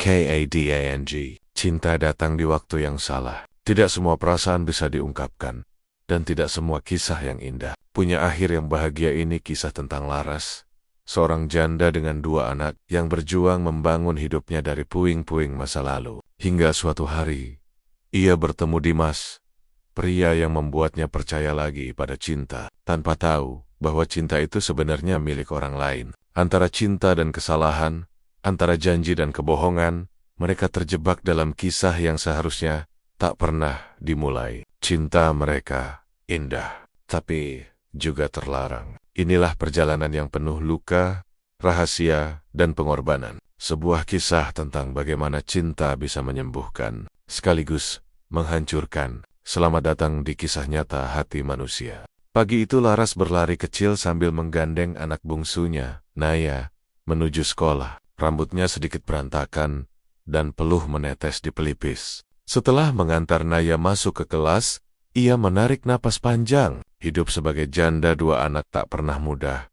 KADANG. Cinta datang di waktu yang salah. Tidak semua perasaan bisa diungkapkan. Dan tidak semua kisah yang indah punya akhir yang bahagia. Ini kisah tentang Laras, seorang janda dengan 2 anak yang berjuang membangun hidupnya dari puing-puing masa lalu. Hingga suatu hari, ia bertemu Dimas, pria yang membuatnya percaya lagi pada cinta, tanpa tahu bahwa cinta itu sebenarnya milik orang lain. Antara cinta dan kesalahan, antara janji dan kebohongan, mereka terjebak dalam kisah yang seharusnya tak pernah dimulai. Cinta mereka indah, tapi juga terlarang. Inilah perjalanan yang penuh luka, rahasia, dan pengorbanan. Sebuah kisah tentang bagaimana cinta bisa menyembuhkan, sekaligus menghancurkan. Selamat datang di kisah nyata hati manusia. Pagi itu Laras berlari kecil sambil menggandeng anak bungsunya, Naya, menuju sekolah. Rambutnya sedikit berantakan dan peluh menetes di pelipis. Setelah mengantar Naya masuk ke kelas, ia menarik napas panjang. Hidup sebagai janda 2 anak tak pernah mudah.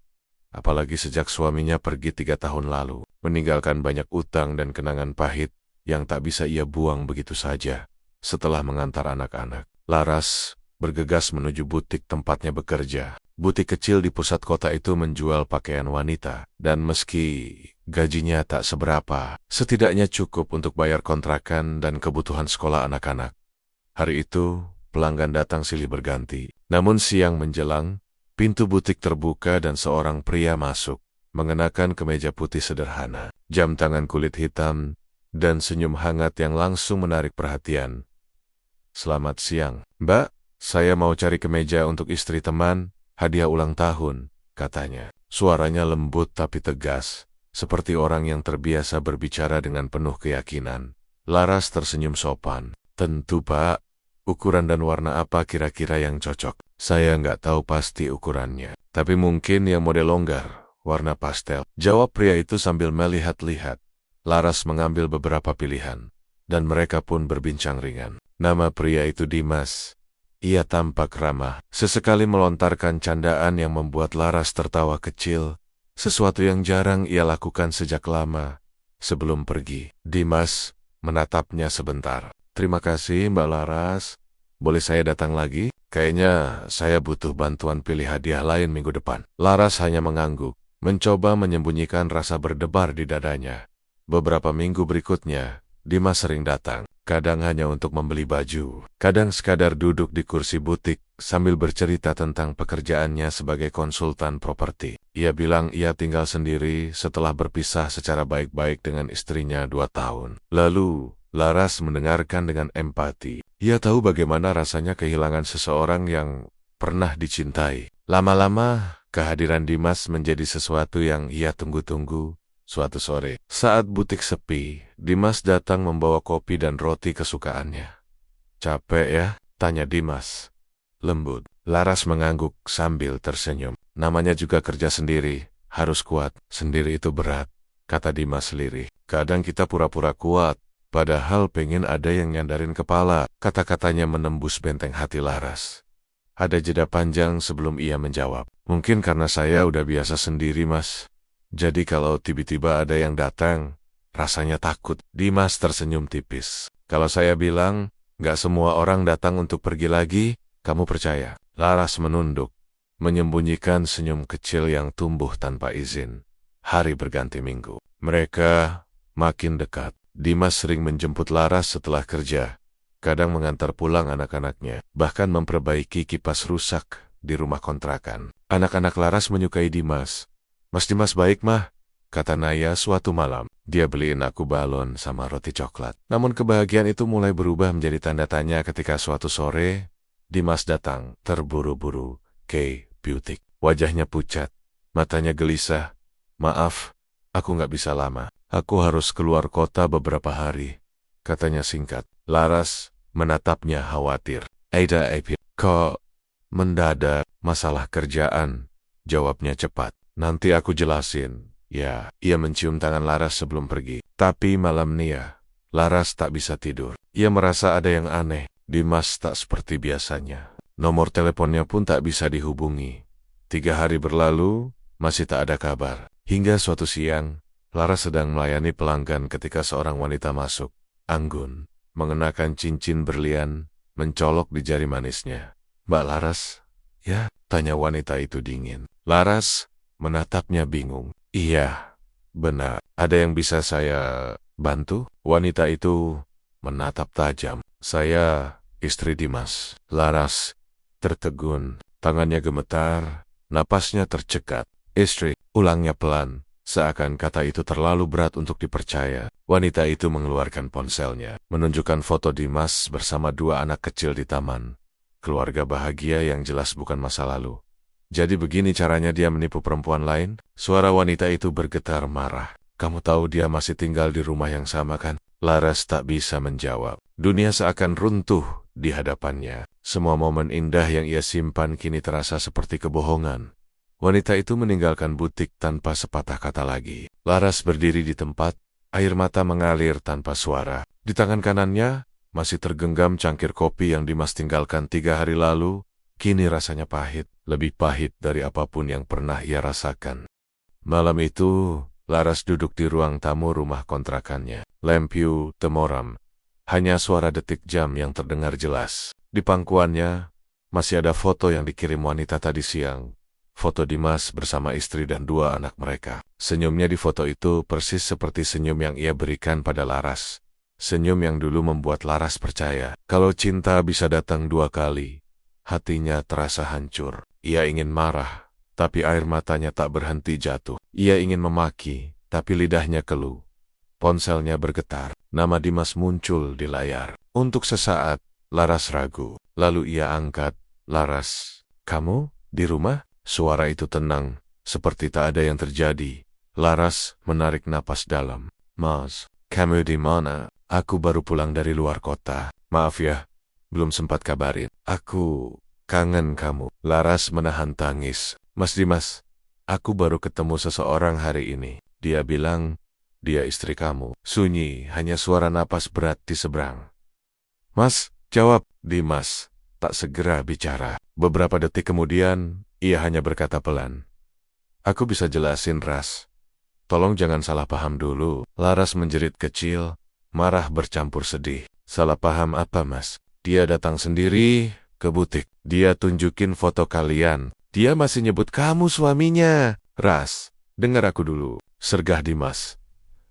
Apalagi sejak suaminya pergi 3 tahun lalu, meninggalkan banyak utang dan kenangan pahit yang tak bisa ia buang begitu saja. Setelah mengantar anak-anak, Laras bergegas menuju butik tempatnya bekerja. Butik kecil di pusat kota itu menjual pakaian wanita, dan meski gajinya tak seberapa, setidaknya cukup untuk bayar kontrakan dan kebutuhan sekolah anak-anak. Hari itu, pelanggan datang silih berganti. Namun siang menjelang, pintu butik terbuka dan seorang pria masuk, mengenakan kemeja putih sederhana, jam tangan kulit hitam, dan senyum hangat yang langsung menarik perhatian. "Selamat siang, Mbak. Saya mau cari kemeja untuk istri teman, hadiah ulang tahun," katanya. Suaranya lembut tapi tegas, seperti orang yang terbiasa berbicara dengan penuh keyakinan. Laras tersenyum sopan. "Tentu, Pak. Ukuran dan warna apa kira-kira yang cocok?" "Saya nggak tahu pasti ukurannya, tapi mungkin yang model longgar, warna pastel," jawab pria itu sambil melihat-lihat. Laras mengambil beberapa pilihan, dan mereka pun berbincang ringan. Nama pria itu Dimas. Ia tampak ramah, sesekali melontarkan candaan yang membuat Laras tertawa kecil, sesuatu yang jarang ia lakukan sejak lama. Sebelum pergi, Dimas menatapnya sebentar. "Terima kasih, Mbak Laras. Boleh saya datang lagi? Kayaknya saya butuh bantuan pilih hadiah lain minggu depan." Laras hanya mengangguk, mencoba menyembunyikan rasa berdebar di dadanya. Beberapa minggu berikutnya, Dimas sering datang. Kadang hanya untuk membeli baju, kadang sekadar duduk di kursi butik sambil bercerita tentang pekerjaannya sebagai konsultan properti. Ia bilang ia tinggal sendiri setelah berpisah secara baik-baik dengan istrinya 2 tahun. Lalu, Laras mendengarkan dengan empati. Ia tahu bagaimana rasanya kehilangan seseorang yang pernah dicintai. Lama-lama, kehadiran Dimas menjadi sesuatu yang ia tunggu-tunggu. Suatu sore, saat butik sepi, Dimas datang membawa kopi dan roti kesukaannya. "Capek ya?" tanya Dimas. Lembut. Laras mengangguk sambil tersenyum. Namanya juga kerja sendiri, harus kuat. "Sendiri itu berat," kata Dimas lirih. "Kadang kita pura-pura kuat, padahal pengen ada yang nyandarin kepala." Kata-katanya menembus benteng hati Laras. Ada jeda panjang sebelum ia menjawab. "Mungkin karena saya udah biasa sendiri, Mas. Jadi kalau tiba-tiba ada yang datang, rasanya takut." Dimas tersenyum tipis. "Kalau saya bilang, nggak semua orang datang untuk pergi lagi, kamu percaya?" Laras menunduk, menyembunyikan senyum kecil yang tumbuh tanpa izin. Hari berganti minggu. Mereka makin dekat. Dimas sering menjemput Laras setelah kerja, kadang mengantar pulang anak-anaknya, bahkan memperbaiki kipas rusak di rumah kontrakan. Anak-anak Laras menyukai Dimas. "Mas Dimas baik, Mah," kata Naya suatu malam. "Dia beliin aku balon sama roti coklat." Namun kebahagiaan itu mulai berubah menjadi tanda tanya ketika suatu sore, Dimas datang terburu-buru ke butik. Wajahnya pucat, matanya gelisah. "Maaf, aku nggak bisa lama. Aku harus keluar kota beberapa hari," katanya singkat. Laras menatapnya khawatir. "Ada apa? Kok mendadak? Masalah kerjaan?" jawabnya cepat. "Nanti aku jelasin." Ya, ia mencium tangan Laras sebelum pergi. Tapi malam nia, Laras tak bisa tidur. Ia merasa ada yang aneh. Dimas tak seperti biasanya. Nomor teleponnya pun tak bisa dihubungi. 3 hari berlalu, masih tak ada kabar. Hingga suatu siang, Laras sedang melayani pelanggan ketika seorang wanita masuk. Anggun, mengenakan cincin berlian, mencolok di jari manisnya. "Mbak Laras?" "Ya," tanya wanita itu dingin. Laras menatapnya bingung. "Iya, benar. Ada yang bisa saya bantu?" Wanita itu menatap tajam. "Saya istri Dimas." Laras tertegun, tangannya gemetar, napasnya tercekat. "Istri," ulangnya pelan, seakan kata itu terlalu berat untuk dipercaya. Wanita itu mengeluarkan ponselnya, menunjukkan foto Dimas bersama dua anak kecil di taman. Keluarga bahagia yang jelas bukan masa lalu. "Jadi begini caranya dia menipu perempuan lain?" Suara wanita itu bergetar marah. "Kamu tahu dia masih tinggal di rumah yang sama kan?" Laras tak bisa menjawab. Dunia seakan runtuh di hadapannya. Semua momen indah yang ia simpan kini terasa seperti kebohongan. Wanita itu meninggalkan butik tanpa sepatah kata lagi. Laras berdiri di tempat, air mata mengalir tanpa suara. Di tangan kanannya masih tergenggam cangkir kopi yang Dimas tinggalkan 3 hari lalu. Kini rasanya pahit, lebih pahit dari apapun yang pernah ia rasakan. Malam itu, Laras duduk di ruang tamu rumah kontrakannya. Lampu temoram, hanya suara detik jam yang terdengar jelas. Di pangkuannya masih ada foto yang dikirim wanita tadi siang. Foto Dimas bersama istri dan 2 anak mereka. Senyumnya di foto itu persis seperti senyum yang ia berikan pada Laras. Senyum yang dulu membuat Laras percaya kalau cinta bisa datang 2 kali. Hatinya terasa hancur. Ia ingin marah, tapi air matanya tak berhenti jatuh. Ia ingin memaki, tapi lidahnya keluh. Ponselnya bergetar. Nama Dimas muncul di layar. Untuk sesaat, Laras ragu. Lalu ia angkat. "Laras, kamu di rumah?" Suara itu tenang, seperti tak ada yang terjadi. Laras menarik napas dalam. "Mas, kamu di mana? Aku baru pulang dari luar kota. Maaf ya, belum sempat kabarin. Aku kangen kamu." Laras menahan tangis. "Mas Dimas, aku baru ketemu seseorang hari ini. Dia bilang dia istri kamu." Sunyi, hanya suara napas berat di seberang. "Mas," jawab Dimas, tak segera bicara. Beberapa detik kemudian, ia hanya berkata pelan, "Aku bisa jelasin, Ras. Tolong jangan salah paham dulu." Laras menjerit kecil, marah bercampur sedih. "Salah paham apa, Mas? Dia datang sendiri ke butik. Dia tunjukin foto kalian. Dia masih nyebut kamu suaminya." "Ras, dengar aku dulu," sergah Dimas.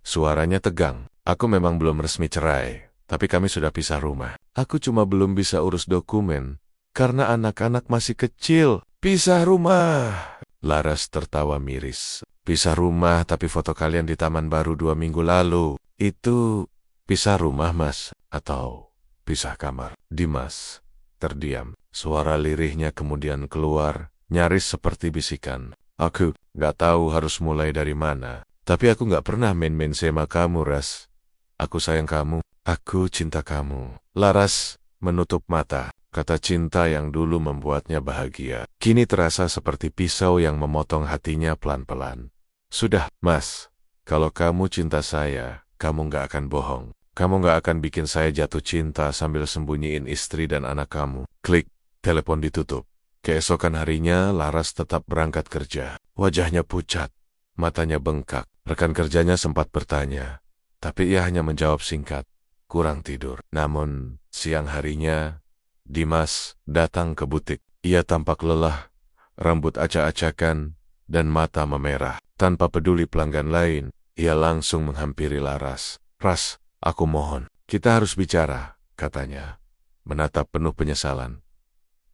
Suaranya tegang. "Aku memang belum resmi cerai, tapi kami sudah pisah rumah. Aku cuma belum bisa urus dokumen, karena anak-anak masih kecil." "Pisah rumah?" Laras tertawa miris. "Pisah rumah tapi foto kalian di taman baru 2 minggu lalu. Itu pisah rumah, Mas? Atau pisah kamar?" Dimas terdiam. Suara lirihnya kemudian keluar, nyaris seperti bisikan. "Aku gak tahu harus mulai dari mana. Tapi aku gak pernah main-main sama kamu, Ras. Aku sayang kamu. Aku cinta kamu." Laras menutup mata. Kata cinta yang dulu membuatnya bahagia, kini terasa seperti pisau yang memotong hatinya pelan-pelan. "Sudah, Mas. Kalau kamu cinta saya, kamu gak akan bohong. Kamu gak akan bikin saya jatuh cinta sambil sembunyiin istri dan anak kamu." Klik, telepon ditutup. Keesokan harinya, Laras tetap berangkat kerja. Wajahnya pucat, matanya bengkak. Rekan kerjanya sempat bertanya, tapi ia hanya menjawab singkat, "Kurang tidur." Namun, siang harinya, Dimas datang ke butik. Ia tampak lelah, rambut acak-acakan, dan mata memerah. Tanpa peduli pelanggan lain, ia langsung menghampiri Laras. "Ras, aku mohon, kita harus bicara," katanya, menatap penuh penyesalan.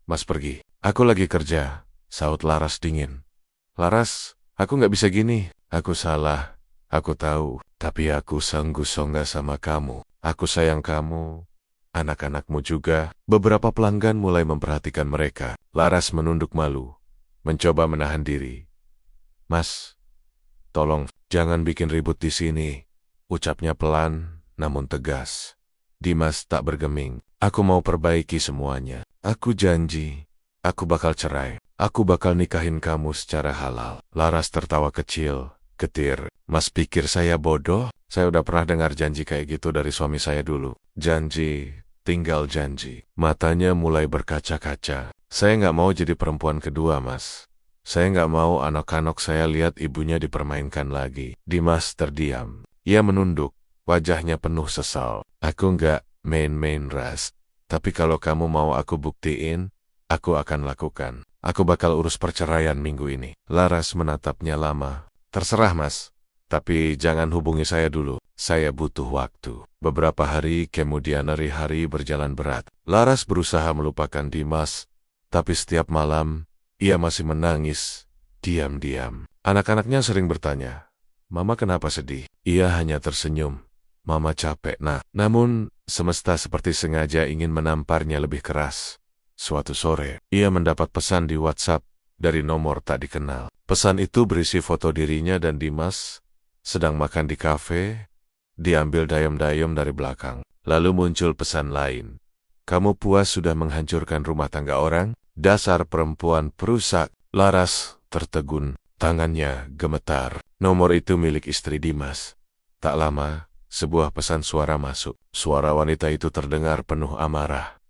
"Mas pergi, aku lagi kerja," saut Laras dingin. "Laras, aku gak bisa gini. Aku salah, aku tahu, tapi aku sanggup-sanggup sama kamu. Aku sayang kamu. Anak-anakmu juga." Beberapa pelanggan mulai memperhatikan mereka. Laras menunduk malu, mencoba menahan diri. "Mas, tolong jangan bikin ribut di sini," ucapnya pelan namun tegas. Dimas tak bergeming. "Aku mau perbaiki semuanya. Aku janji, aku bakal cerai. Aku bakal nikahin kamu secara halal." Laras tertawa kecil, getir. "Mas pikir saya bodoh? Saya udah pernah dengar janji kayak gitu dari suami saya dulu. Janji, tinggal janji." Matanya mulai berkaca-kaca. "Saya nggak mau jadi perempuan kedua, Mas. Saya nggak mau anak-anak saya lihat ibunya dipermainkan lagi. Dimas terdiam. Ia menunduk, wajahnya penuh sesal. Aku nggak main-main Ras. Tapi kalau kamu mau aku buktiin, aku akan lakukan. Aku bakal urus perceraian minggu ini. Laras menatapnya lama. Terserah Mas. Tapi jangan hubungi saya dulu. Saya butuh waktu. Beberapa hari kemudian hari-hari berjalan berat. Laras berusaha melupakan Dimas. Tapi setiap malam, ia masih menangis. Diam-diam. Anak-anaknya sering bertanya, Mama kenapa sedih? Ia hanya tersenyum. Mama capek, nak. Namun, semesta seperti sengaja ingin menamparnya lebih keras. Suatu sore, ia mendapat pesan di WhatsApp dari nomor tak dikenal. Pesan itu berisi foto dirinya dan Dimas sedang makan di kafe, diambil dayam-dayam dari belakang. Lalu muncul pesan lain. Kamu puas sudah menghancurkan rumah tangga orang? Dasar perempuan perusak. Laras tertegun, tangannya gemetar. Nomor itu milik istri Dimas. Tak lama, sebuah pesan suara masuk. Suara wanita itu terdengar penuh amarah.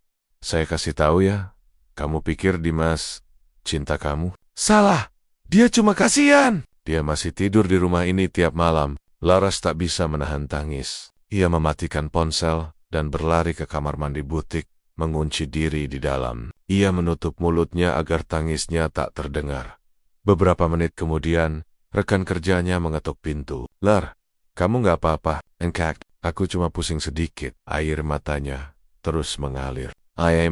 Saya kasih tahu ya, kamu pikir Dimas cinta kamu? Salah, dia cuma kasihan. Dia masih tidur di rumah ini tiap malam. Laras tak bisa menahan tangis. Ia mematikan ponsel dan berlari ke kamar mandi butik, mengunci diri di dalam. Ia menutup mulutnya agar tangisnya tak terdengar. Beberapa menit kemudian, rekan kerjanya mengetuk pintu. Lar, kamu nggak apa-apa? Engkak, aku cuma pusing sedikit. Air matanya terus mengalir. Ia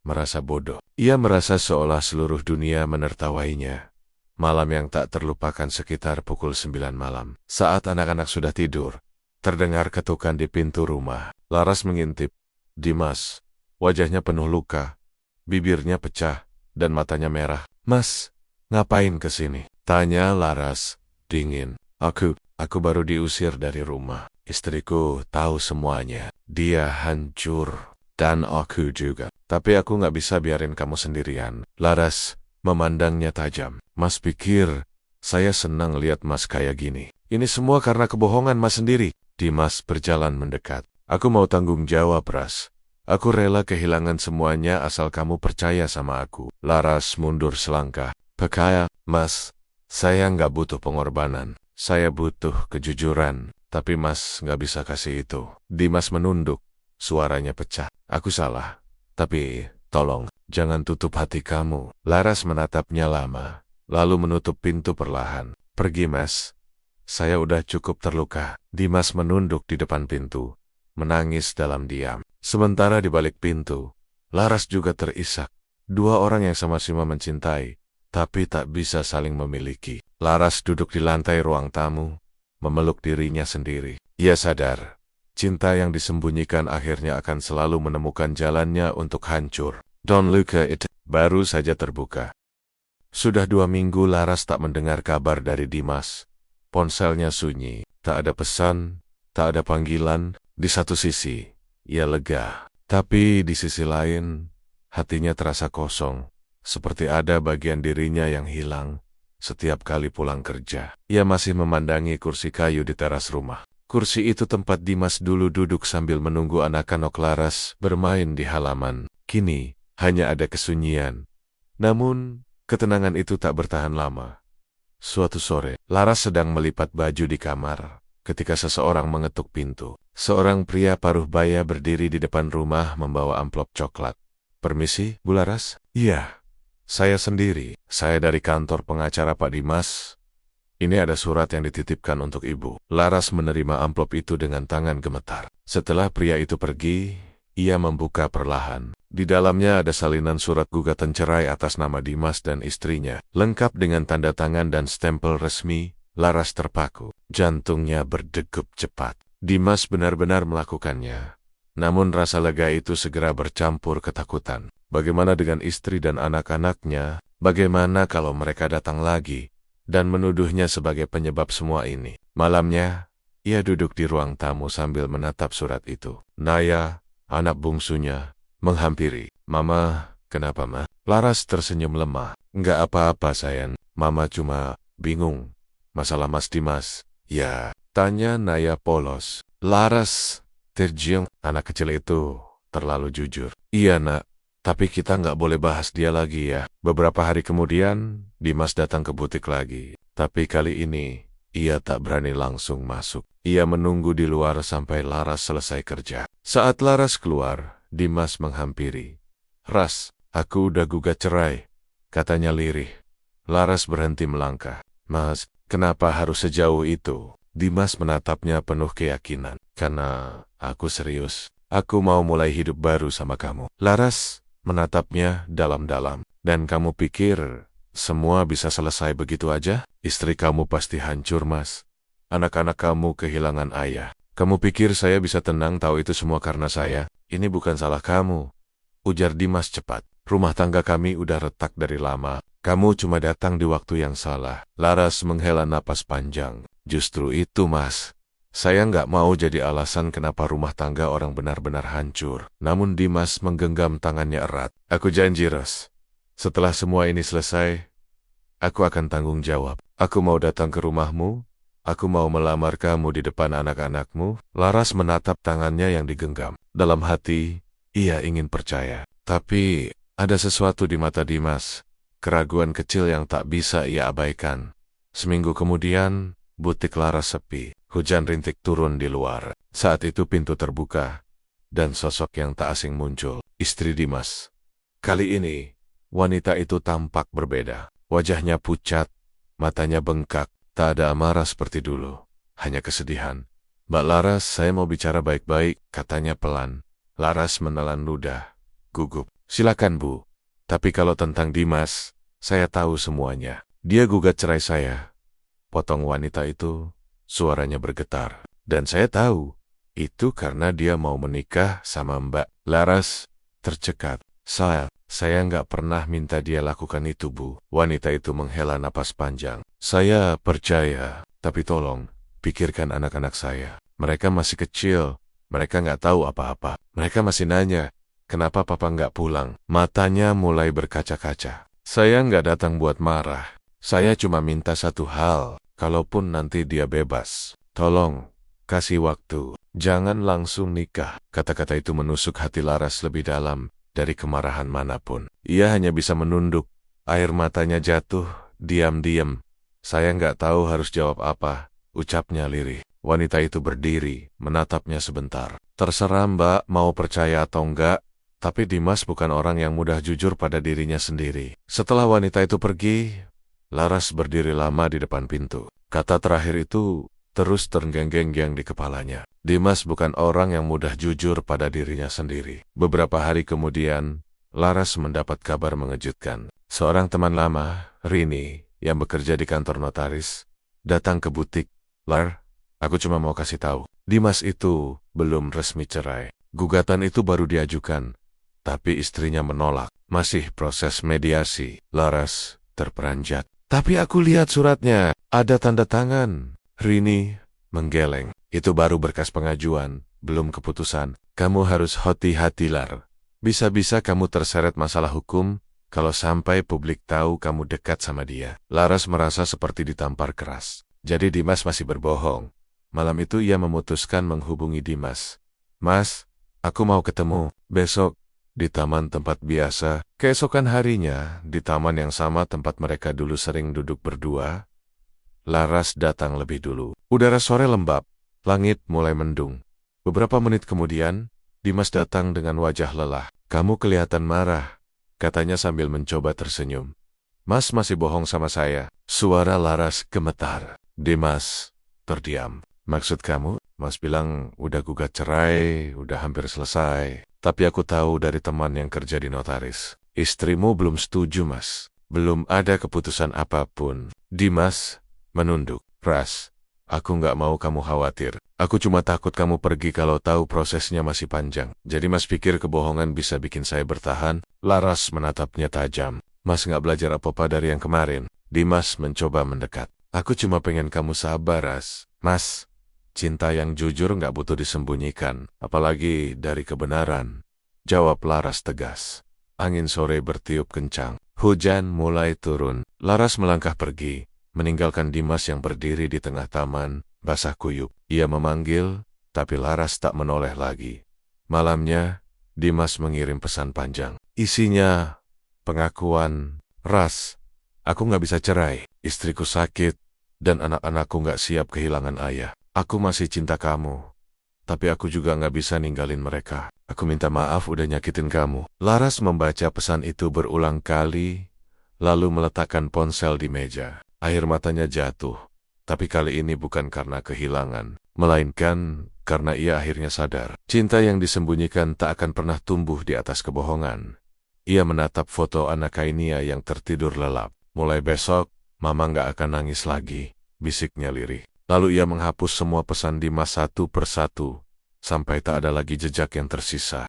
merasa bodoh. Ia merasa seolah seluruh dunia menertawainya. Malam yang tak terlupakan sekitar pukul 9 malam. Saat anak-anak sudah tidur, terdengar ketukan di pintu rumah. Laras mengintip. Dimas, wajahnya penuh luka, bibirnya pecah, dan matanya merah. Mas, ngapain kesini? Tanya Laras, dingin. Aku baru diusir dari rumah. Istriku tahu semuanya. Dia hancur. Dan aku juga. Tapi aku nggak bisa biarin kamu sendirian. Laras memandangnya tajam. Mas pikir, saya senang lihat Mas kayak gini. Ini semua karena kebohongan Mas sendiri. Dimas berjalan mendekat. Aku mau tanggung jawab, Ras. Aku rela kehilangan semuanya asal kamu percaya sama aku. Laras mundur selangkah. Percaya, Mas, saya nggak butuh pengorbanan. Saya butuh kejujuran. Tapi Mas nggak bisa kasih itu. Dimas menunduk. Suaranya pecah. Aku salah. Tapi, tolong, jangan tutup hati kamu. Laras menatapnya lama, lalu menutup pintu perlahan. Pergi, Mas. Saya udah cukup terluka. Dimas menunduk di depan pintu, menangis dalam diam. Sementara di balik pintu, Laras juga terisak. Dua orang yang sama-sama mencintai, tapi tak bisa saling memiliki. Laras duduk di lantai ruang tamu, memeluk dirinya sendiri. Ia sadar, cinta yang disembunyikan akhirnya akan selalu menemukan jalannya untuk hancur. Don't look at it, baru saja terbuka. Sudah 2 minggu Laras tak mendengar kabar dari Dimas. Ponselnya sunyi, tak ada pesan, tak ada panggilan. Di satu sisi, ia lega. Tapi di sisi lain, hatinya terasa kosong. Seperti ada bagian dirinya yang hilang. Setiap kali pulang kerja, ia masih memandangi kursi kayu di teras rumah. Kursi itu tempat Dimas dulu duduk sambil menunggu anak-anak Laras bermain di halaman. Kini, hanya ada kesunyian. Namun, ketenangan itu tak bertahan lama. Suatu sore, Laras sedang melipat baju di kamar, ketika seseorang mengetuk pintu. Seorang pria paruh baya berdiri di depan rumah membawa amplop coklat. Permisi, Bu Laras? Iya, saya sendiri. Saya dari kantor pengacara Pak Dimas. Ini ada surat yang dititipkan untuk Ibu. Laras menerima amplop itu dengan tangan gemetar. Setelah pria itu pergi, ia membuka perlahan. Di dalamnya ada salinan surat gugatan cerai atas nama Dimas dan istrinya, lengkap dengan tanda tangan dan stempel resmi. Laras terpaku. Jantungnya berdegup cepat. Dimas benar-benar melakukannya. Namun rasa lega itu segera bercampur ketakutan. Bagaimana dengan istri dan anak-anaknya? Bagaimana kalau mereka datang lagi dan menuduhnya sebagai penyebab semua ini? Malamnya, ia duduk di ruang tamu sambil menatap surat itu. Naya, anak bungsunya, menghampiri. Mama, kenapa, Ma? Laras tersenyum lemah. Enggak apa-apa, sayang. Mama cuma bingung. Masalah Mas Dimas. Ya, tanya Naya polos. Laras terjiung. Anak kecil itu terlalu jujur. Iya, Nak. Tapi kita nggak boleh bahas dia lagi ya. Beberapa hari kemudian, Dimas datang ke butik lagi. Tapi kali ini, ia tak berani langsung masuk. Ia menunggu di luar sampai Laras selesai kerja. Saat Laras keluar, Dimas menghampiri. "Ras, aku udah gugat cerai," katanya lirih. Laras berhenti melangkah. "Mas, kenapa harus sejauh itu?" Dimas menatapnya penuh keyakinan. "Karena aku serius. Aku mau mulai hidup baru sama kamu." Laras menatapnya dalam-dalam. "Dan kamu pikir semua bisa selesai begitu aja? Istri kamu pasti hancur, Mas. Anak-anak kamu kehilangan ayah. Kamu pikir saya bisa tenang tahu itu semua karena saya? Ini bukan salah kamu," ujar Dimas cepat. "Rumah tangga kami udah retak dari lama. Kamu cuma datang di waktu yang salah." Laras menghela napas panjang. "Justru itu, Mas. Saya nggak mau jadi alasan kenapa rumah tangga orang benar-benar hancur." Namun Dimas menggenggam tangannya erat. "Aku janji, Ras. Setelah semua ini selesai, aku akan tanggung jawab. Aku mau datang ke rumahmu. Aku mau melamar kamu di depan anak-anakmu." Laras menatap tangannya yang digenggam. Dalam hati, ia ingin percaya. Tapi ada sesuatu di mata Dimas. Keraguan kecil yang tak bisa ia abaikan. Seminggu kemudian, butik Laras sepi. Hujan rintik turun di luar. Saat itu pintu terbuka, dan sosok yang tak asing muncul. Istri Dimas. Kali ini, wanita itu tampak berbeda. Wajahnya pucat, matanya bengkak, tak ada amarah seperti dulu. Hanya kesedihan. "Mbak Laras, saya mau bicara baik-baik," katanya pelan. Laras menelan ludah, gugup. "Silakan, Bu. Tapi kalau tentang Dimas, saya tahu semuanya. Dia gugat cerai saya," potong wanita itu, suaranya bergetar. "Dan saya tahu, itu karena dia mau menikah sama Mbak." Laras tercekat. Saya nggak pernah minta dia lakukan itu, Bu." Wanita itu menghela napas panjang. "Saya percaya, tapi tolong, pikirkan anak-anak saya. Mereka masih kecil, mereka nggak tahu apa-apa. Mereka masih nanya, kenapa Papa nggak pulang?" Matanya mulai berkaca-kaca. "Saya nggak datang buat marah. Saya cuma minta satu hal, kalaupun nanti dia bebas, tolong, kasih waktu. Jangan langsung nikah." Kata-kata itu menusuk hati Laras lebih dalam dari kemarahan manapun. Ia hanya bisa menunduk. Air matanya jatuh, diam-diam. "Saya nggak tahu harus jawab apa," ucapnya lirih. Wanita itu berdiri, menatapnya sebentar. "Terserah Mbak mau percaya atau enggak, tapi Dimas bukan orang yang mudah jujur pada dirinya sendiri." Setelah wanita itu pergi, Laras berdiri lama di depan pintu. Kata terakhir itu terus terenggang-enggang di kepalanya. Dimas bukan orang yang mudah jujur pada dirinya sendiri. Beberapa hari kemudian, Laras mendapat kabar mengejutkan. Seorang teman lama, Rini, yang bekerja di kantor notaris, datang ke butik. "Lar, aku cuma mau kasih tahu, Dimas itu belum resmi cerai. Gugatan itu baru diajukan, tapi istrinya menolak. Masih proses mediasi." Laras terperanjat. "Tapi aku lihat suratnya, ada tanda tangan." Rini menggeleng. "Itu baru berkas pengajuan, belum keputusan. Kamu harus hati-hati, Lar. Bisa-bisa kamu terseret masalah hukum kalau sampai publik tahu kamu dekat sama dia." Laras merasa seperti ditampar keras. Jadi Dimas masih berbohong. Malam itu ia memutuskan menghubungi Dimas. "Mas, aku mau ketemu besok di taman tempat biasa." Keesokan harinya, di taman yang sama tempat mereka dulu sering duduk berdua, Laras datang lebih dulu. Udara sore lembab, langit mulai mendung. Beberapa menit kemudian, Dimas datang dengan wajah lelah. "Kamu kelihatan marah," katanya sambil mencoba tersenyum. "Mas masih bohong sama saya." Suara Laras gemetar. Dimas terdiam. "Maksud kamu?" "Mas bilang udah gugat cerai, udah hampir selesai. Tapi aku tahu dari teman yang kerja di notaris. Istrimu belum setuju, Mas. Belum ada keputusan apapun." Dimas menunduk. "Ras, aku nggak mau kamu khawatir. Aku cuma takut kamu pergi kalau tahu prosesnya masih panjang. Jadi Mas pikir kebohongan bisa bikin saya bertahan?" Laras menatapnya tajam. "Mas nggak belajar apa-apa dari yang kemarin." Dimas mencoba mendekat. "Aku cuma pengen kamu sabar, Ras. Mas, cinta yang jujur nggak butuh disembunyikan, apalagi dari kebenaran," jawab Laras tegas. Angin sore bertiup kencang. Hujan mulai turun. Laras melangkah pergi, meninggalkan Dimas yang berdiri di tengah taman, basah kuyup. Ia memanggil, tapi Laras tak menoleh lagi. Malamnya, Dimas mengirim pesan panjang. Isinya pengakuan, Ras, aku nggak bisa cerai, istriku sakit, dan anak-anakku nggak siap kehilangan ayah. Aku masih cinta kamu, tapi aku juga nggak bisa ninggalin mereka. Aku minta maaf udah nyakitin kamu. Laras membaca pesan itu berulang kali, lalu meletakkan ponsel di meja. Air matanya jatuh, tapi kali ini bukan karena kehilangan, melainkan karena ia akhirnya sadar. Cinta yang disembunyikan tak akan pernah tumbuh di atas kebohongan. Ia menatap foto anak Kainia yang tertidur lelap. Mulai besok, Mama nggak akan nangis lagi, bisiknya lirih. Lalu ia menghapus semua pesan Dimas satu persatu, sampai tak ada lagi jejak yang tersisa.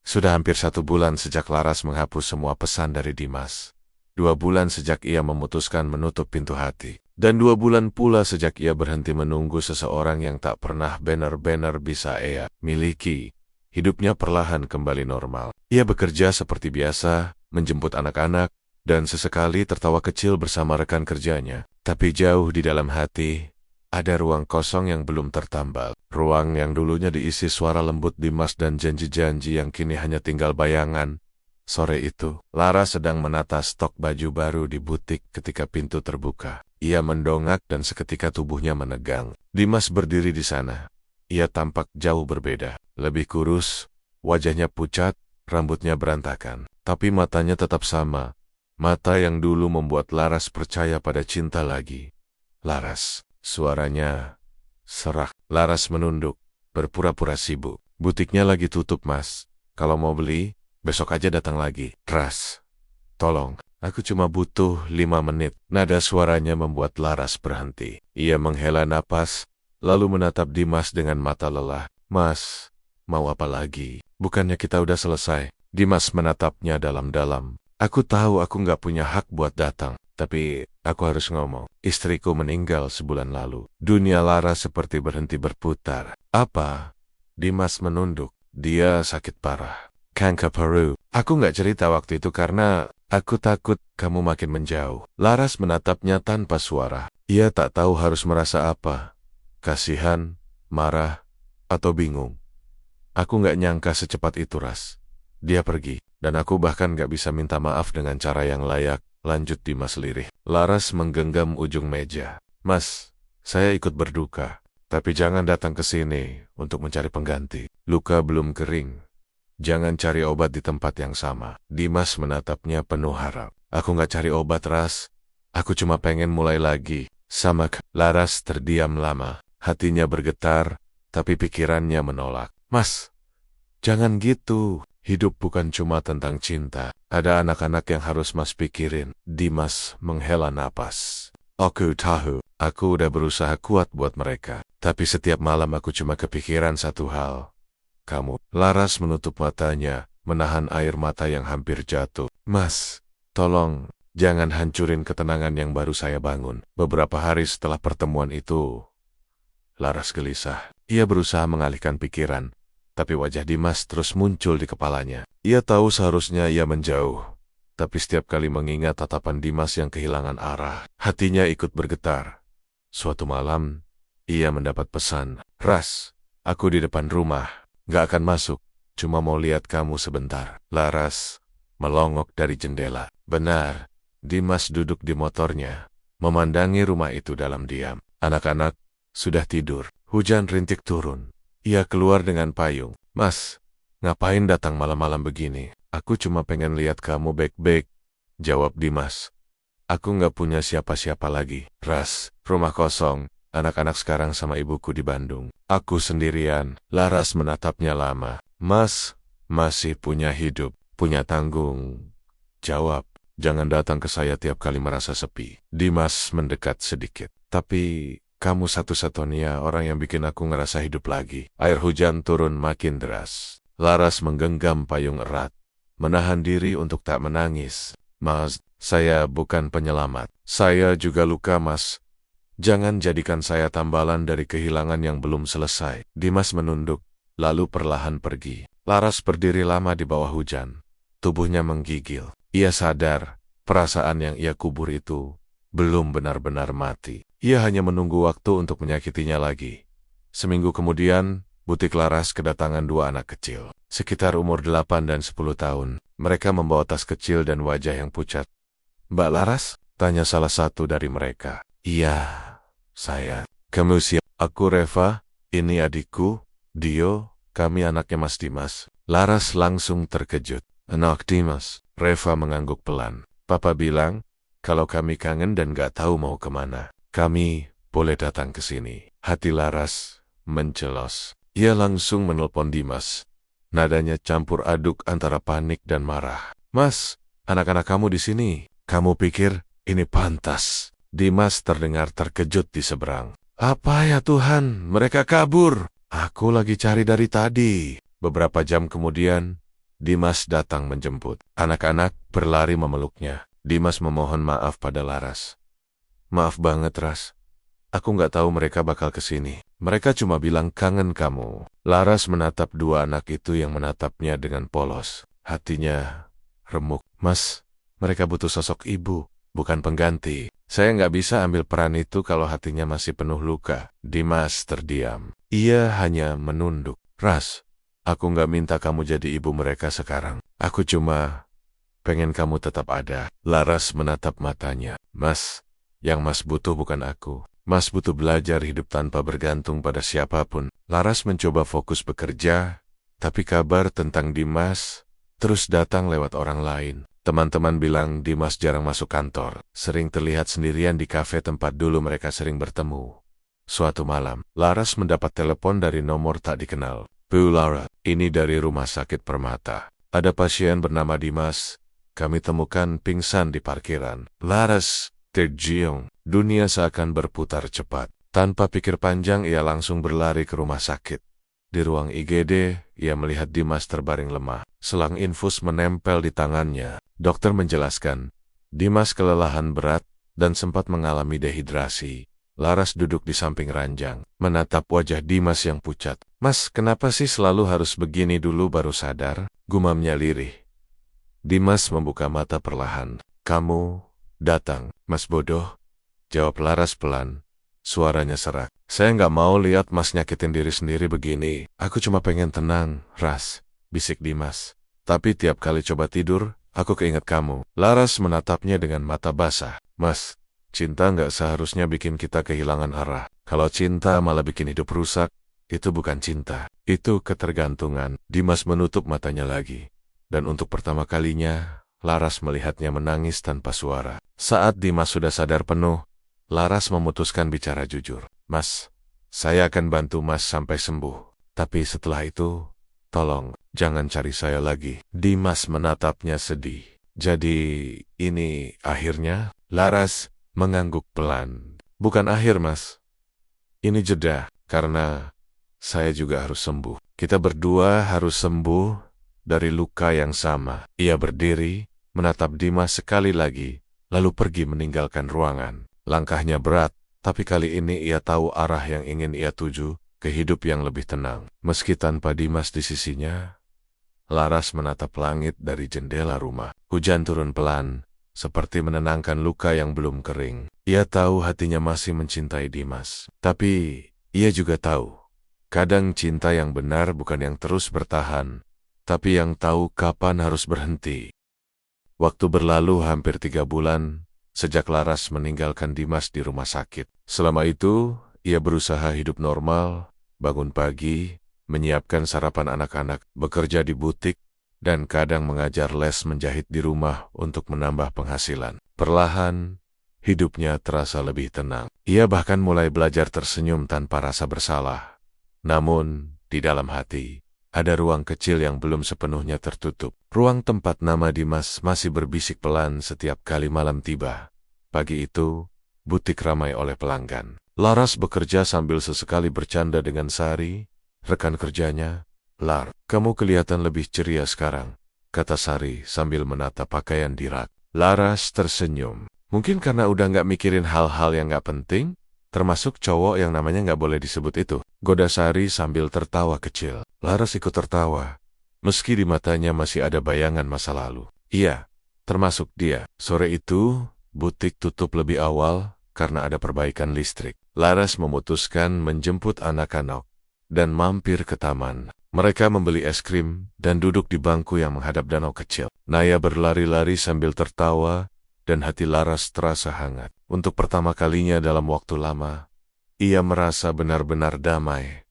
Sudah hampir 1 bulan sejak Laras menghapus semua pesan dari Dimas. 2 bulan sejak ia memutuskan menutup pintu hati. Dan 2 bulan pula sejak ia berhenti menunggu seseorang yang tak pernah benar-benar bisa ia miliki. Hidupnya perlahan kembali normal. Ia bekerja seperti biasa, menjemput anak-anak, dan sesekali tertawa kecil bersama rekan kerjanya. Tapi jauh di dalam hati, ada ruang kosong yang belum tertambal. Ruang yang dulunya diisi suara lembut Dimas dan janji-janji yang kini hanya tinggal bayangan. Sore itu, Lara sedang menata stok baju baru di butik ketika pintu terbuka. Ia mendongak dan seketika tubuhnya menegang. Dimas berdiri di sana. Ia tampak jauh berbeda. Lebih kurus, wajahnya pucat, rambutnya berantakan. Tapi matanya tetap sama. Mata yang dulu membuat Laras percaya pada cinta lagi. Laras. Suaranya serak. Laras menunduk, berpura-pura sibuk. Butiknya lagi tutup, Mas. Kalau mau beli, besok aja datang lagi. Ras, tolong, aku cuma butuh 5 menit. Nada suaranya membuat Laras berhenti. Ia menghela napas, lalu menatap Dimas dengan mata lelah. Mas, mau apa lagi? Bukannya kita udah selesai? Dimas menatapnya dalam-dalam. Aku tahu aku nggak punya hak buat datang. Tapi, aku harus ngomong. Istriku meninggal sebulan lalu. Dunia Laras seperti berhenti berputar. Apa? Dimas menunduk. Dia sakit parah. Kanker paru. Aku nggak cerita waktu itu karena aku takut kamu makin menjauh. Laras menatapnya tanpa suara. Ia tak tahu harus merasa apa. Kasihan, marah, atau bingung. Aku nggak nyangka secepat itu, Ras. Dia pergi. Dan aku bahkan nggak bisa minta maaf dengan cara yang layak. Lanjut Dimas lirih. Laras menggenggam ujung meja. Mas, saya ikut berduka. Tapi jangan datang ke sini untuk mencari pengganti. Luka belum kering. Jangan cari obat di tempat yang sama. Dimas menatapnya penuh harap. Aku nggak cari obat, Ras. Aku cuma pengen mulai lagi. Sama Laras terdiam lama. Hatinya bergetar, tapi pikirannya menolak. Mas, jangan gitu. Hidup bukan cuma tentang cinta. Ada anak-anak yang harus Mas pikirin. Dimas menghela napas. Aku tahu, aku udah berusaha kuat buat mereka. Tapi setiap malam aku cuma kepikiran satu hal. Kamu. Laras menutup matanya, menahan air mata yang hampir jatuh. Mas, tolong, jangan hancurin ketenangan yang baru saya bangun. Beberapa hari setelah pertemuan itu, Laras gelisah. Ia berusaha mengalihkan pikiran. Tapi wajah Dimas terus muncul di kepalanya. Ia tahu seharusnya ia menjauh. Tapi setiap kali mengingat tatapan Dimas yang kehilangan arah, hatinya ikut bergetar. Suatu malam, ia mendapat pesan. Ras, aku di depan rumah. Gak akan masuk. Cuma mau lihat kamu sebentar. Laras melongok dari jendela. Benar, Dimas duduk di motornya, memandangi rumah itu dalam diam. Anak-anak sudah tidur. Hujan rintik turun. Ia keluar dengan payung. Mas, ngapain datang malam-malam begini? Aku cuma pengen lihat kamu baik-baik. Jawab Dimas. Aku nggak punya siapa-siapa lagi. Ras, rumah kosong. Anak-anak sekarang sama ibuku di Bandung. Aku sendirian. Laras menatapnya lama. Mas, masih punya hidup. Punya tanggung jawab. Jangan datang ke saya tiap kali merasa sepi. Dimas mendekat sedikit. Tapi kamu satu-satunya orang yang bikin aku ngerasa hidup lagi. Air hujan turun makin deras. Laras menggenggam payung erat, menahan diri untuk tak menangis. Mas, saya bukan penyelamat. Saya juga luka, Mas. Jangan jadikan saya tambalan dari kehilangan yang belum selesai. Dimas menunduk, lalu perlahan pergi. Laras berdiri lama di bawah hujan. Tubuhnya menggigil. Ia sadar, perasaan yang ia kubur itu belum benar-benar mati. Ia hanya menunggu waktu untuk menyakitinya lagi. Seminggu kemudian, Butik Laras kedatangan dua anak kecil, sekitar umur 8 dan 10 tahun. Mereka membawa tas kecil dan wajah yang pucat. "Mbak Laras?" tanya salah satu dari mereka. "Iya, saya." "Kamu siapa?" "Aku Reva, ini adikku, Dio, kami anaknya Mas Dimas." Laras langsung terkejut. "Anak Dimas?" Reva mengangguk pelan. "Papa bilang, kalau kami kangen dan gak tahu mau kemana, kami boleh datang ke sini." Hati Laras mencelos. Ia langsung menelpon Dimas. Nadanya campur aduk antara panik dan marah. "Mas, anak-anak kamu di sini. Kamu pikir ini pantas?" Dimas terdengar terkejut di seberang. "Apa ya Tuhan, mereka kabur. Aku lagi cari dari tadi." Beberapa jam kemudian, Dimas datang menjemput. Anak-anak berlari memeluknya. Dimas memohon maaf pada Laras. "Maaf banget, Ras. Aku nggak tahu mereka bakal kesini. Mereka cuma bilang kangen kamu." Laras menatap dua anak itu yang menatapnya dengan polos. Hatinya remuk. "Mas, mereka butuh sosok ibu, bukan pengganti. Saya nggak bisa ambil peran itu kalau hatinya masih penuh luka." Dimas terdiam. Ia hanya menunduk. "Ras, aku nggak minta kamu jadi ibu mereka sekarang. Aku cuma pengen kamu tetap ada." Laras menatap matanya. "Mas, yang Mas butuh bukan aku. Mas butuh belajar hidup tanpa bergantung pada siapapun." Laras mencoba fokus bekerja, tapi kabar tentang Dimas terus datang lewat orang lain. Teman-teman bilang Dimas jarang masuk kantor, sering terlihat sendirian di kafe tempat dulu mereka sering bertemu. Suatu malam, Laras mendapat telepon dari nomor tak dikenal. "Bu Lara, ini dari Rumah Sakit Permata. Ada pasien bernama Dimas. Kami temukan pingsan di parkiran." Laras terjiung. Dunia seakan berputar cepat. Tanpa pikir panjang, ia langsung berlari ke rumah sakit. Di ruang IGD, ia melihat Dimas terbaring lemah. Selang infus menempel di tangannya. Dokter menjelaskan, Dimas kelelahan berat dan sempat mengalami dehidrasi. Laras duduk di samping ranjang, menatap wajah Dimas yang pucat. "Mas, kenapa sih selalu harus begini dulu baru sadar?" gumamnya lirih. Dimas membuka mata perlahan. "Kamu datang, Mas bodoh," jawab Laras pelan. Suaranya serak. "Saya nggak mau lihat Mas nyakitin diri sendiri begini. Aku cuma pengen tenang, Ras," bisik Dimas. "Tapi tiap kali coba tidur, aku keinget kamu." Laras menatapnya dengan mata basah. "Mas, cinta nggak seharusnya bikin kita kehilangan arah. Kalau cinta malah bikin hidup rusak, itu bukan cinta. Itu ketergantungan." Dimas menutup matanya lagi. Dan untuk pertama kalinya, Laras melihatnya menangis tanpa suara. Saat Dimas sudah sadar penuh, Laras memutuskan bicara jujur. "Mas, saya akan bantu Mas sampai sembuh. Tapi setelah itu, tolong, jangan cari saya lagi." Dimas menatapnya sedih. "Jadi, ini akhirnya?" Laras mengangguk pelan. "Bukan akhir, Mas. Ini jeda, karena saya juga harus sembuh. Kita berdua harus sembuh dari luka yang sama." Ia berdiri, menatap Dimas sekali lagi, lalu pergi meninggalkan ruangan. Langkahnya berat, tapi kali ini ia tahu arah yang ingin ia tuju, ke hidup yang lebih tenang. Meski tanpa Dimas di sisinya, Laras menatap langit dari jendela rumah. Hujan turun pelan, seperti menenangkan luka yang belum kering. Ia tahu hatinya masih mencintai Dimas. Tapi, ia juga tahu, kadang cinta yang benar bukan yang terus bertahan, tapi yang tahu kapan harus berhenti. Waktu berlalu hampir 3 bulan, sejak Laras meninggalkan Dimas di rumah sakit. Selama itu, ia berusaha hidup normal, bangun pagi, menyiapkan sarapan anak-anak, bekerja di butik, dan kadang mengajar les menjahit di rumah untuk menambah penghasilan. Perlahan, hidupnya terasa lebih tenang. Ia bahkan mulai belajar tersenyum tanpa rasa bersalah. Namun, di dalam hati, ada ruang kecil yang belum sepenuhnya tertutup. Ruang tempat nama Dimas masih berbisik pelan setiap kali malam tiba. Pagi itu, butik ramai oleh pelanggan. Laras bekerja sambil sesekali bercanda dengan Sari, rekan kerjanya. "Lar, kamu kelihatan lebih ceria sekarang," kata Sari sambil menatap pakaian di rak. Laras tersenyum. Mungkin karena udah nggak mikirin hal-hal yang nggak penting, termasuk cowok yang namanya nggak boleh disebut itu. Goda Sari sambil tertawa kecil. Laras ikut tertawa, meski di matanya masih ada bayangan masa lalu. Iya, termasuk dia. Sore itu, butik tutup lebih awal karena ada perbaikan listrik. Laras memutuskan menjemput anak-anak. dan mampir ke taman. Mereka membeli es krim dan duduk di bangku yang menghadap danau kecil. Naya berlari-lari sambil tertawa dan hati Laras terasa hangat. Untuk pertama kalinya dalam waktu lama, ia merasa benar-benar damai.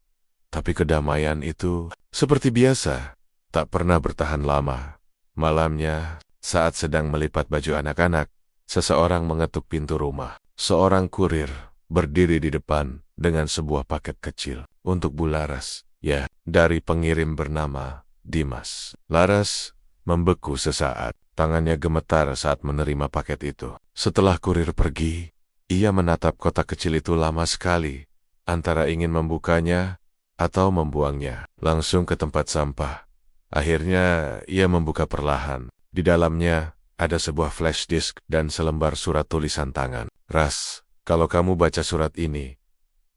Tapi kedamaian itu, seperti biasa, tak pernah bertahan lama. Malamnya, saat sedang melipat baju anak-anak, seseorang mengetuk pintu rumah. Seorang kurir berdiri di depan dengan sebuah paket kecil untuk Bu Laras. Ya, dari pengirim bernama Dimas. Laras membeku sesaat. Tangannya gemetar saat menerima paket itu. Setelah kurir pergi, ia menatap kotak kecil itu lama sekali, antara ingin membukanya atau membuangnya langsung ke tempat sampah. Akhirnya, ia membuka perlahan. Di dalamnya ada sebuah flash disk dan selembar surat tulisan tangan. Ras, kalau kamu baca surat ini,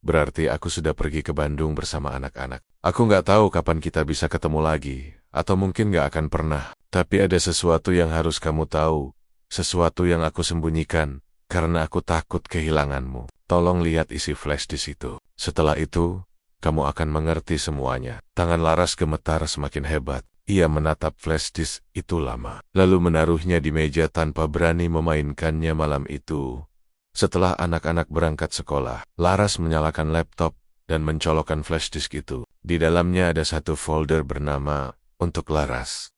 berarti aku sudah pergi ke Bandung bersama anak-anak. Aku nggak tahu kapan kita bisa ketemu lagi, atau mungkin nggak akan pernah. Tapi ada sesuatu yang harus kamu tahu, sesuatu yang aku sembunyikan, karena aku takut kehilanganmu. Tolong lihat isi flash disk itu. Setelah itu, kamu akan mengerti semuanya. Tangan Laras gemetar semakin hebat. Ia menatap flash disk itu lama, lalu menaruhnya di meja tanpa berani memainkannya malam itu. Setelah anak-anak berangkat sekolah, Laras menyalakan laptop dan mencolokkan flash disk itu. Di dalamnya ada satu folder bernama Untuk Laras.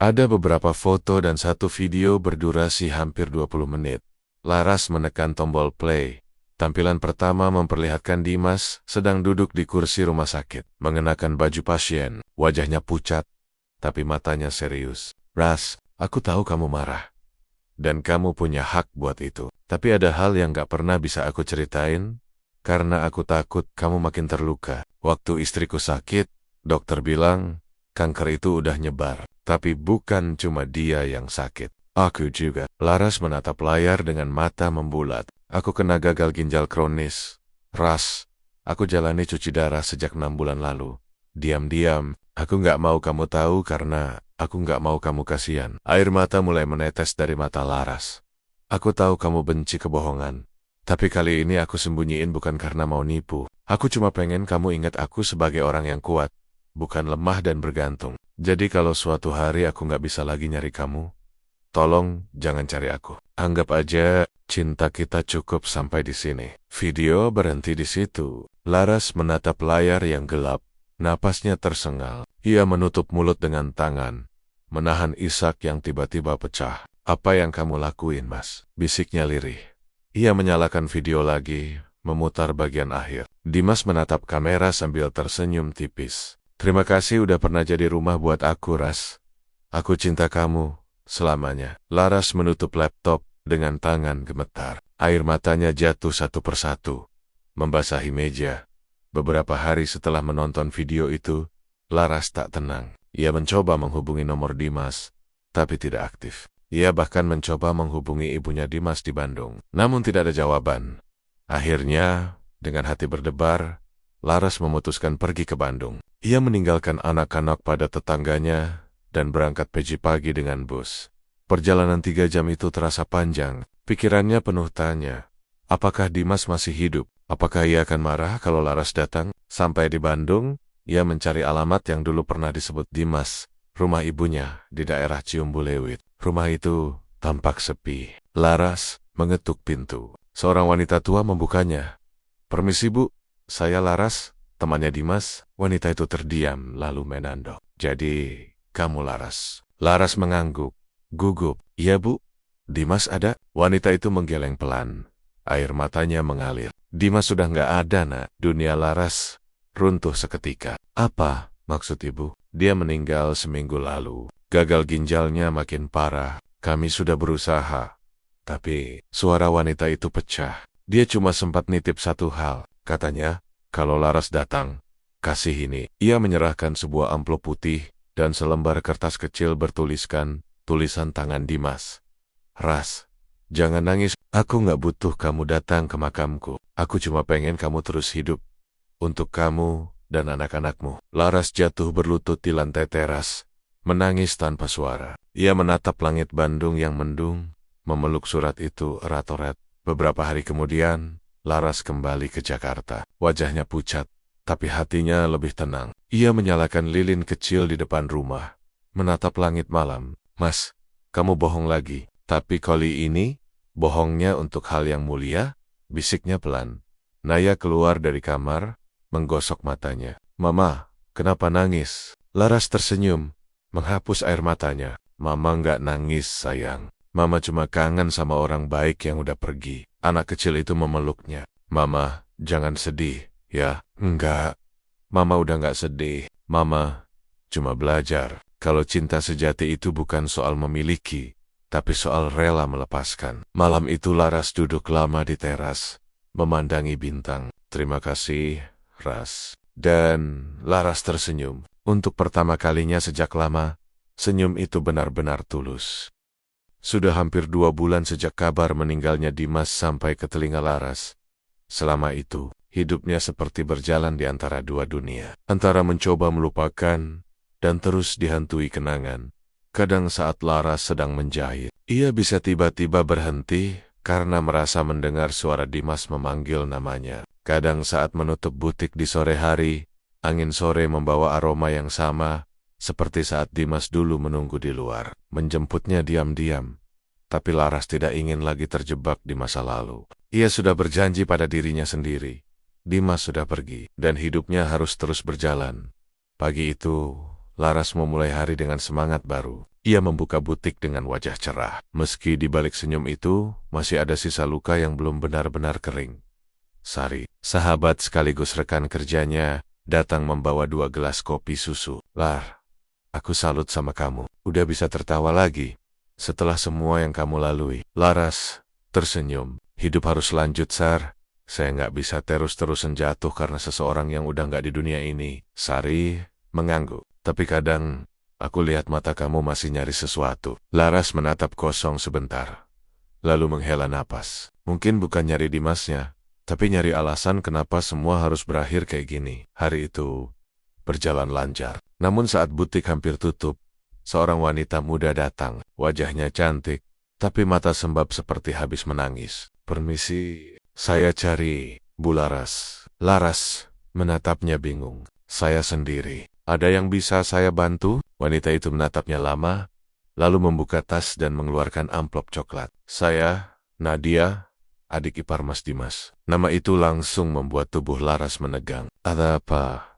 Ada beberapa foto dan satu video berdurasi hampir 20 menit. Laras menekan tombol play. Tampilan pertama memperlihatkan Dimas sedang duduk di kursi rumah sakit, mengenakan baju pasien. Wajahnya pucat, tapi matanya serius. Ras, aku tahu kamu marah. Dan kamu punya hak buat itu. Tapi ada hal yang gak pernah bisa aku ceritain, karena aku takut kamu makin terluka. Waktu istriku sakit, dokter bilang, kanker itu udah nyebar. Tapi bukan cuma dia yang sakit. Aku juga. Laras menatap layar dengan mata membulat. Aku kena gagal ginjal kronis. Ras, aku jalani cuci darah sejak 6 bulan lalu. Diam-diam, aku gak mau kamu tahu karena aku gak mau kamu kasihan. Air mata mulai menetes dari mata Laras. Aku tahu kamu benci kebohongan. Tapi kali ini aku sembunyiin bukan karena mau nipu. Aku cuma pengen kamu ingat aku sebagai orang yang kuat, bukan lemah dan bergantung. Jadi kalau suatu hari aku gak bisa lagi nyari kamu, tolong jangan cari aku. Anggap aja cinta kita cukup sampai di sini. Video berhenti di situ. Laras menatap layar yang gelap. Napasnya tersengal. Ia menutup mulut dengan tangan, menahan isak yang tiba-tiba pecah. Apa yang kamu lakuin, Mas? Bisiknya lirih. Ia menyalakan video lagi, memutar bagian akhir. Dimas menatap kamera sambil tersenyum tipis. Terima kasih udah pernah jadi rumah buat aku, Ras. Aku cinta kamu selamanya. Laras menutup laptop dengan tangan gemetar. Air matanya jatuh satu persatu, membasahi meja. Beberapa hari setelah menonton video itu, Laras tak tenang. Ia mencoba menghubungi nomor Dimas, tapi tidak aktif. Ia bahkan mencoba menghubungi ibunya Dimas di Bandung, namun tidak ada jawaban. Akhirnya, dengan hati berdebar, Laras memutuskan pergi ke Bandung. Ia meninggalkan anak-anak pada tetangganya dan berangkat pagi-pagi dengan bus. Perjalanan 3 jam itu terasa panjang. Pikirannya penuh tanya. Apakah Dimas masih hidup? Apakah ia akan marah kalau Laras datang? Sampai di Bandung, ia mencari alamat yang dulu pernah disebut Dimas, rumah ibunya di daerah Ciumbuleuit. Rumah itu tampak sepi. Laras mengetuk pintu. Seorang wanita tua membukanya. Permisi Bu, saya Laras, temannya Dimas. Wanita itu terdiam lalu menandok. Jadi, kamu Laras. Laras mengangguk, gugup. Iya Bu, Dimas ada? Wanita itu menggeleng pelan. Air matanya mengalir. Dimas sudah nggak ada, Nak. Dunia Laras runtuh seketika. Apa maksud Ibu? Dia meninggal seminggu lalu. Gagal ginjalnya makin parah. Kami sudah berusaha. Tapi suara wanita itu pecah. Dia cuma sempat nitip satu hal. Katanya, kalau Laras datang, kasih ini. Ia menyerahkan sebuah amplop putih dan selembar kertas kecil bertuliskan tulisan tangan Dimas. Ras, jangan nangis. Aku nggak butuh kamu datang ke makamku. Aku cuma pengen kamu terus hidup. Untuk kamu dan anak-anakmu. Laras jatuh berlutut di lantai teras, menangis tanpa suara. Ia menatap langit Bandung yang mendung, memeluk surat itu erat-erat. Beberapa hari kemudian, Laras kembali ke Jakarta. Wajahnya pucat, tapi hatinya lebih tenang. Ia menyalakan lilin kecil di depan rumah, menatap langit malam. Mas, kamu bohong lagi. Tapi kali ini, bohongnya untuk hal yang mulia, bisiknya pelan. Naya keluar dari kamar, menggosok matanya. Mama, kenapa nangis? Laras tersenyum, menghapus air matanya. Mama nggak nangis, sayang. Mama cuma kangen sama orang baik yang udah pergi. Anak kecil itu memeluknya. Mama, jangan sedih, ya. Enggak. Mama udah nggak sedih. Mama cuma belajar. Kalau cinta sejati itu bukan soal memiliki, tapi soal rela melepaskan. Malam itu Laras duduk lama di teras, memandangi bintang. Terima kasih, Ras. Dan Laras tersenyum. Untuk pertama kalinya sejak lama, senyum itu benar-benar tulus. Sudah hampir 2 bulan sejak kabar meninggalnya Dimas sampai ke telinga Laras. Selama itu, hidupnya seperti berjalan di antara dua dunia. Antara mencoba melupakan dan terus dihantui kenangan. Kadang saat Laras sedang menjahit, ia bisa tiba-tiba berhenti karena merasa mendengar suara Dimas memanggil namanya. Kadang saat menutup butik di sore hari, angin sore membawa aroma yang sama, seperti saat Dimas dulu menunggu di luar, menjemputnya diam-diam. Tapi Laras tidak ingin lagi terjebak di masa lalu. Ia sudah berjanji pada dirinya sendiri. Dimas sudah pergi, dan hidupnya harus terus berjalan. Pagi itu, Laras memulai hari dengan semangat baru. Ia membuka butik dengan wajah cerah. Meski di balik senyum itu, masih ada sisa luka yang belum benar-benar kering. Sari, sahabat sekaligus rekan kerjanya, datang membawa 2 gelas kopi susu. Lar, aku salut sama kamu. Udah bisa tertawa lagi setelah semua yang kamu lalui. Laras tersenyum. Hidup harus lanjut, Sar. Saya nggak bisa terus-terusan jatuh karena seseorang yang udah nggak di dunia ini. Sari mengangguk. Tapi kadang, aku lihat mata kamu masih nyari sesuatu. Laras menatap kosong sebentar, lalu menghela napas. Mungkin bukan nyari Dimasnya, tapi nyari alasan kenapa semua harus berakhir kayak gini. Hari itu berjalan lancar. Namun saat butik hampir tutup, seorang wanita muda datang. Wajahnya cantik, tapi mata sembab seperti habis menangis. Permisi, saya cari Bu Laras. Laras menatapnya bingung. Saya sendiri. Ada yang bisa saya bantu? Wanita itu menatapnya lama, lalu membuka tas dan mengeluarkan amplop coklat. Saya, Nadia, adik ipar Mas Dimas. Nama itu langsung membuat tubuh Laras menegang. Ada apa?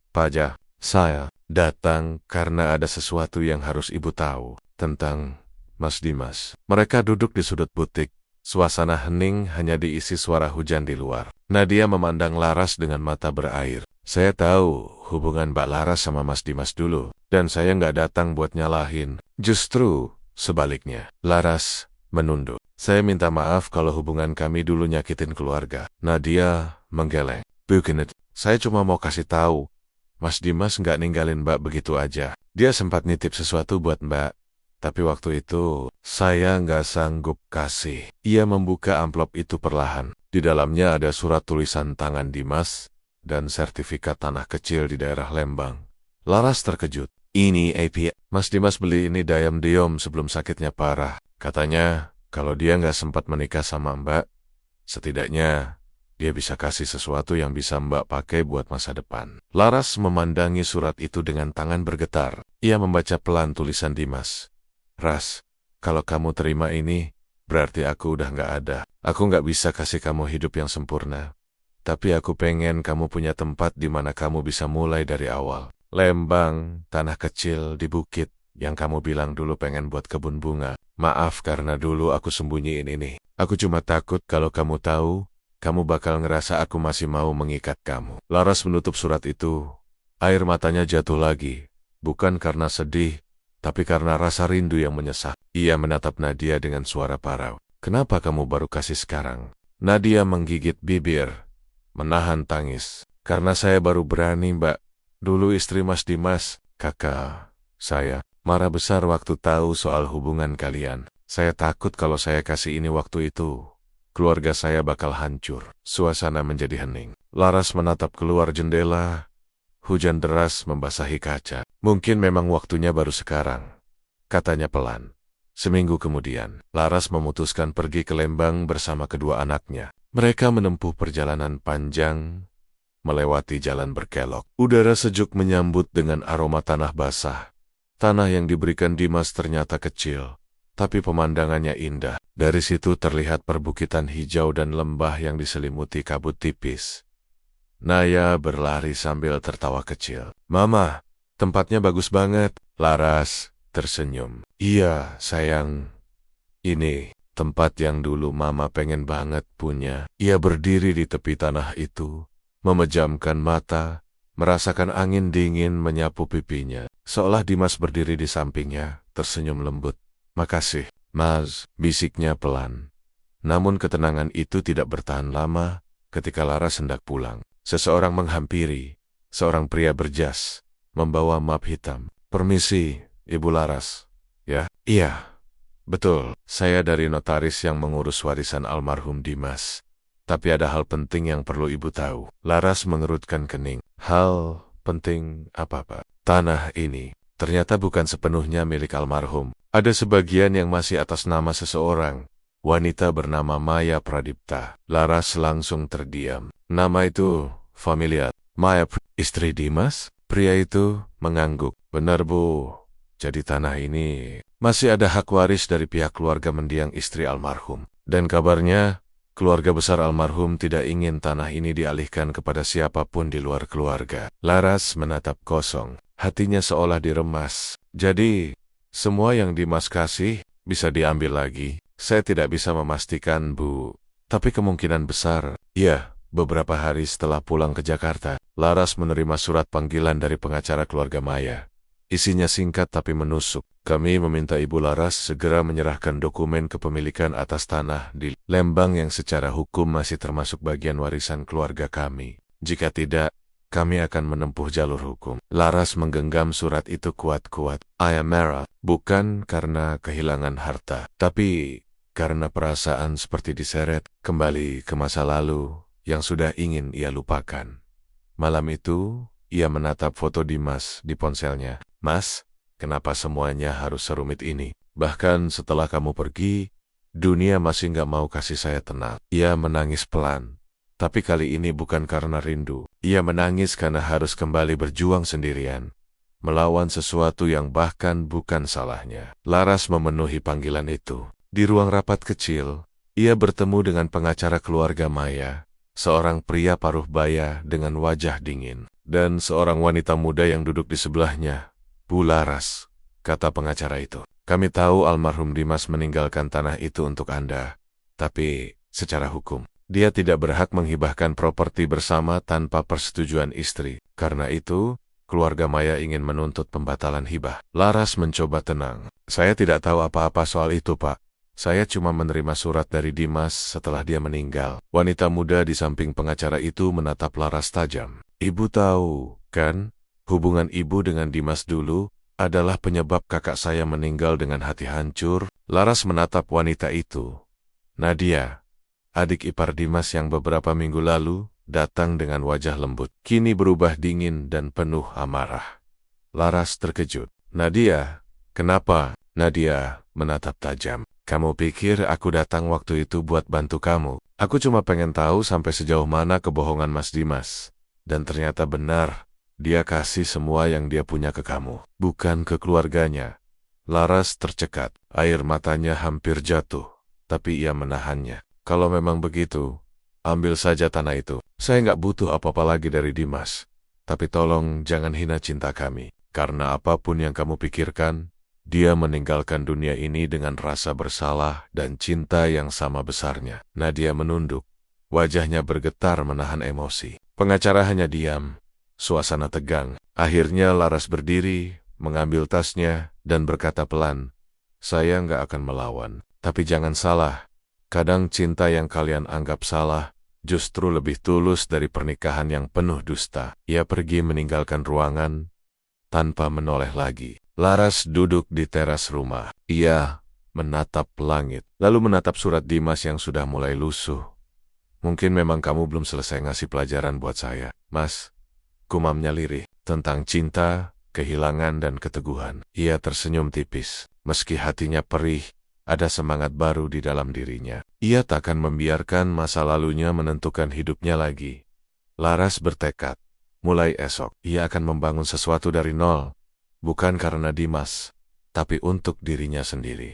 Paja, saya datang karena ada sesuatu yang harus ibu tahu tentang Mas Dimas. Mereka duduk di sudut butik. Suasana hening hanya diisi suara hujan di luar. Nadia memandang Laras dengan mata berair. Saya tahu hubungan Mbak Laras sama Mas Dimas dulu, dan saya nggak datang buat nyalahin. Justru sebaliknya. Laras menunduk. Saya minta maaf kalau hubungan kami dulu nyakitin keluarga. Nadia menggeleng. Bukan, saya cuma mau kasih tahu, Mas Dimas nggak ninggalin Mbak begitu aja. Dia sempat nitip sesuatu buat Mbak, tapi waktu itu saya nggak sanggup kasih. Ia membuka amplop itu perlahan. Di dalamnya ada surat tulisan tangan Dimas dan sertifikat tanah kecil di daerah Lembang. Laras terkejut. Ini AP. Mas Dimas beli ini diam-diam sebelum sakitnya parah. Katanya, kalau dia nggak sempat menikah sama Mbak, setidaknya dia bisa kasih sesuatu yang bisa Mbak pakai buat masa depan. Laras memandangi surat itu dengan tangan bergetar. Ia membaca pelan tulisan Dimas. Ras, kalau kamu terima ini, berarti aku udah nggak ada. Aku nggak bisa kasih kamu hidup yang sempurna. Tapi aku pengen kamu punya tempat di mana kamu bisa mulai dari awal. Lembang, tanah kecil di bukit, yang kamu bilang dulu pengen buat kebun bunga. Maaf karena dulu aku sembunyiin ini. Aku cuma takut kalau kamu tahu, kamu bakal ngerasa aku masih mau mengikat kamu. Laras menutup surat itu. Air matanya jatuh lagi. Bukan karena sedih, tapi karena rasa rindu yang menyesak. Ia menatap Nadia dengan suara parau. Kenapa kamu baru kasih sekarang? Nadia menggigit bibir, menahan tangis. Karena saya baru berani, Mbak. Dulu istri Mas Dimas, kakak saya, marah besar waktu tahu soal hubungan kalian. Saya takut kalau saya kasih ini waktu itu, keluarga saya bakal hancur. Suasana menjadi hening. Laras menatap keluar jendela. Hujan deras membasahi kaca. Mungkin memang waktunya baru sekarang, katanya pelan. Seminggu kemudian, Laras memutuskan pergi ke Lembang bersama kedua anaknya. Mereka menempuh perjalanan panjang, melewati jalan berkelok. Udara sejuk menyambut dengan aroma tanah basah. Tanah yang diberikan Dimas ternyata kecil, tapi pemandangannya indah. Dari situ terlihat perbukitan hijau dan lembah yang diselimuti kabut tipis. Naya berlari sambil tertawa kecil. "Mama, tempatnya bagus banget." Laras tersenyum. "Iya, sayang. Ini tempat yang dulu Mama pengen banget punya." Ia berdiri di tepi tanah itu, memejamkan mata, merasakan angin dingin menyapu pipinya. Seolah Dimas berdiri di sampingnya, tersenyum lembut. "Makasih, Mas," bisiknya pelan. Namun ketenangan itu tidak bertahan lama ketika Laras hendak pulang. Seseorang menghampiri, seorang pria berjas, membawa map hitam. "Permisi, Ibu Laras." "Ya, iya, betul. Saya dari notaris yang mengurus warisan almarhum Dimas. Tapi ada hal penting yang perlu Ibu tahu." Laras mengerutkan kening. "Hal penting apa, Pak?" "Tanah ini ternyata bukan sepenuhnya milik almarhum. Ada sebagian yang masih atas nama seseorang, wanita bernama Maya Pradipta." Laras langsung terdiam. Nama itu familiar. "Maya, istri Dimas?" Pria itu mengangguk. "Benar, Bu. Jadi tanah ini masih ada hak waris dari pihak keluarga mendiang istri almarhum. Dan kabarnya, keluarga besar almarhum tidak ingin tanah ini dialihkan kepada siapapun di luar keluarga." Laras menatap kosong. Hatinya seolah diremas. "Jadi, semua yang Dimas kasih bisa diambil lagi?" "Saya tidak bisa memastikan, Bu. Tapi kemungkinan besar." "Iya." Beberapa hari setelah pulang ke Jakarta, Laras menerima surat panggilan dari pengacara keluarga Maya. Isinya singkat tapi menusuk. "Kami meminta Ibu Laras segera menyerahkan dokumen kepemilikan atas tanah di Lembang yang secara hukum masih termasuk bagian warisan keluarga kami. Jika tidak, kami akan menempuh jalur hukum." Laras menggenggam surat itu kuat-kuat. Ayah merah, bukan karena kehilangan harta, tapi karena perasaan seperti diseret kembali ke masa lalu yang sudah ingin ia lupakan. Malam itu, ia menatap foto Dimas di ponselnya. "Mas, kenapa semuanya harus serumit ini? Bahkan setelah kamu pergi, dunia masih nggak mau kasih saya tenang." Ia menangis pelan. Tapi kali ini bukan karena rindu. Ia menangis karena harus kembali berjuang sendirian, melawan sesuatu yang bahkan bukan salahnya. Laras memenuhi panggilan itu. Di ruang rapat kecil, ia bertemu dengan pengacara keluarga Maya, seorang pria paruh baya dengan wajah dingin, dan seorang wanita muda yang duduk di sebelahnya. "Bu Laras," kata pengacara itu, "kami tahu almarhum Dimas meninggalkan tanah itu untuk Anda, tapi secara hukum, dia tidak berhak menghibahkan properti bersama tanpa persetujuan istri. Karena itu, keluarga Maya ingin menuntut pembatalan hibah." Laras mencoba tenang. "Saya tidak tahu apa-apa soal itu, Pak. Saya cuma menerima surat dari Dimas setelah dia meninggal." Wanita muda di samping pengacara itu menatap Laras tajam. "Ibu tahu, kan? Hubungan ibu dengan Dimas dulu adalah penyebab kakak saya meninggal dengan hati hancur." Laras menatap wanita itu. Nadia, adik ipar Dimas yang beberapa minggu lalu datang dengan wajah lembut, kini berubah dingin dan penuh amarah. Laras terkejut. "Nadia, kenapa?" Nadia menatap tajam. "Kamu pikir aku datang waktu itu buat bantu kamu? Aku cuma pengen tahu sampai sejauh mana kebohongan Mas Dimas. Dan ternyata benar, dia kasih semua yang dia punya ke kamu, bukan ke keluarganya." Laras tercekat, air matanya hampir jatuh, tapi ia menahannya. "Kalau memang begitu, ambil saja tanah itu. Saya nggak butuh apa-apa lagi dari Dimas. Tapi tolong jangan hina cinta kami. Karena apapun yang kamu pikirkan, dia meninggalkan dunia ini dengan rasa bersalah dan cinta yang sama besarnya." Nadia menunduk. Wajahnya bergetar menahan emosi. Pengacara hanya diam. Suasana tegang. Akhirnya Laras berdiri, mengambil tasnya, dan berkata pelan, "Saya nggak akan melawan. Tapi jangan salah. Kadang cinta yang kalian anggap salah justru lebih tulus dari pernikahan yang penuh dusta." Ia pergi meninggalkan ruangan tanpa menoleh lagi. Laras duduk di teras rumah. Ia menatap langit, lalu menatap surat Dimas yang sudah mulai lusuh. "Mungkin memang kamu belum selesai ngasih pelajaran buat saya, Mas," gumamnya lirih, "tentang cinta, kehilangan, dan keteguhan." Ia tersenyum tipis. Meski hatinya perih, ada semangat baru di dalam dirinya. Ia takkan membiarkan masa lalunya menentukan hidupnya lagi. Laras bertekad, mulai esok ia akan membangun sesuatu dari nol, bukan karena Dimas, tapi untuk dirinya sendiri.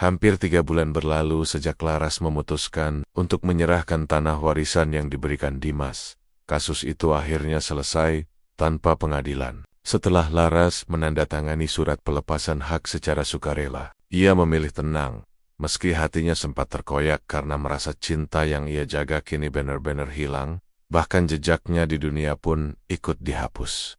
Hampir 3 bulan berlalu sejak Laras memutuskan untuk menyerahkan tanah warisan yang diberikan Dimas. Kasus itu akhirnya selesai tanpa pengadilan. Setelah Laras menandatangani surat pelepasan hak secara sukarela, ia memilih tenang, meski hatinya sempat terkoyak karena merasa cinta yang ia jaga kini benar-benar hilang, bahkan jejaknya di dunia pun ikut dihapus.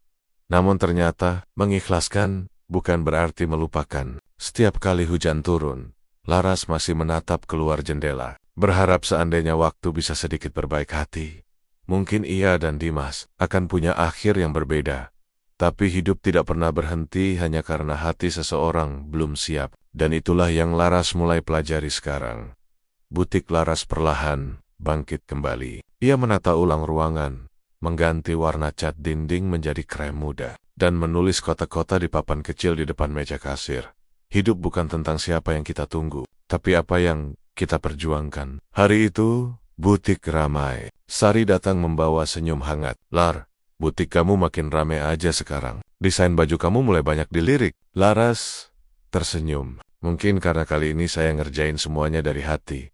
Namun ternyata, mengikhlaskan bukan berarti melupakan. Setiap kali hujan turun, Laras masih menatap keluar jendela, berharap seandainya waktu bisa sedikit berbaik hati. Mungkin ia dan Dimas akan punya akhir yang berbeda. Tapi hidup tidak pernah berhenti hanya karena hati seseorang belum siap. Dan itulah yang Laras mulai pelajari sekarang. Butik Laras perlahan bangkit kembali. Ia menata ulang ruangan, mengganti warna cat dinding menjadi krem muda, dan menulis kota-kota di papan kecil di depan meja kasir. Hidup bukan tentang siapa yang kita tunggu, tapi apa yang kita perjuangkan. Hari itu, butik ramai. Sari datang membawa senyum hangat. Lar, butik kamu makin ramai aja sekarang. Desain baju kamu mulai banyak dilirik. Laras tersenyum. Mungkin karena kali ini saya ngerjain semuanya dari hati,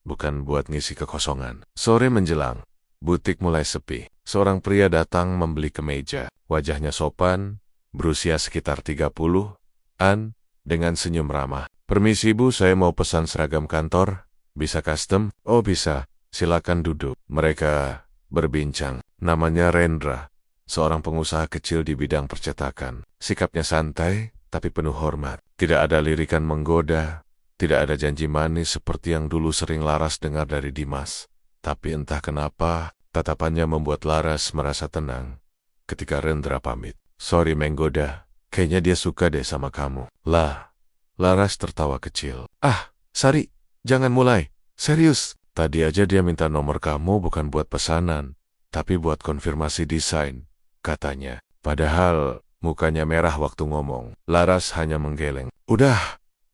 bukan buat ngisi kekosongan. Sore menjelang, butik mulai sepi. Seorang pria datang membeli kemeja. Wajahnya sopan, berusia sekitar 30-an, dengan senyum ramah. Permisi Bu, saya mau pesan seragam kantor. Bisa custom? Oh bisa, silakan duduk. Mereka berbincang. Namanya Rendra, seorang pengusaha kecil di bidang percetakan. Sikapnya santai, tapi penuh hormat. Tidak ada lirikan menggoda, tidak ada janji manis seperti yang dulu sering Laras dengar dari Dimas. Tapi entah kenapa, tatapannya membuat Laras merasa tenang. Ketika Rendra pamit, sorry menggoda, kayaknya dia suka deh sama kamu. Lah, Laras tertawa kecil. Ah, Sari, jangan mulai. Serius, tadi aja dia minta nomor kamu bukan buat pesanan, tapi buat konfirmasi desain, katanya. Padahal mukanya merah waktu ngomong. Laras hanya menggeleng. Udah,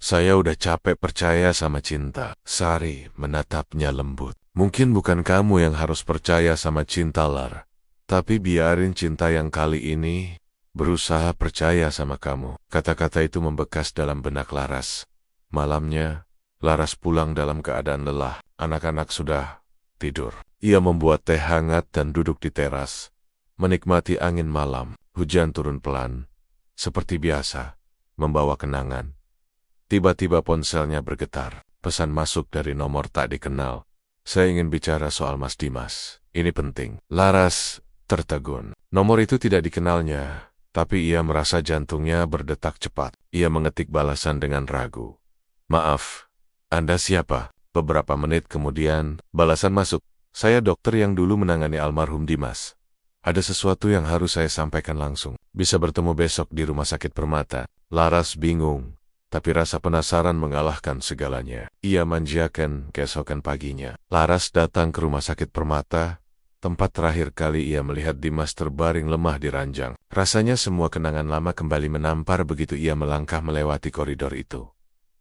saya udah capek percaya sama cinta. Sari menatapnya lembut. Mungkin bukan kamu yang harus percaya sama cinta, Lar. Tapi biarin cinta yang kali ini berusaha percaya sama kamu. Kata-kata itu membekas dalam benak Laras. Malamnya, Laras pulang dalam keadaan lelah. Anak-anak sudah tidur. Ia membuat teh hangat dan duduk di teras, menikmati angin malam. Hujan turun pelan, seperti biasa, membawa kenangan. Tiba-tiba ponselnya bergetar. Pesan masuk dari nomor tak dikenal. Saya ingin bicara soal Mas Dimas. Ini penting. Laras tertegun. Nomor itu tidak dikenalnya, tapi ia merasa jantungnya berdetak cepat. Ia mengetik balasan dengan ragu. Maaf, Anda siapa? Beberapa menit kemudian, balasan masuk. Saya dokter yang dulu menangani almarhum Dimas. Ada sesuatu yang harus saya sampaikan langsung. Bisa bertemu besok di Rumah Sakit Permata. Laras bingung, tapi rasa penasaran mengalahkan segalanya. Ia manjakan keesokan paginya. Laras datang ke Rumah Sakit Permata, tempat terakhir kali ia melihat Dimas terbaring lemah di ranjang. Rasanya semua kenangan lama kembali menampar begitu ia melangkah melewati koridor itu.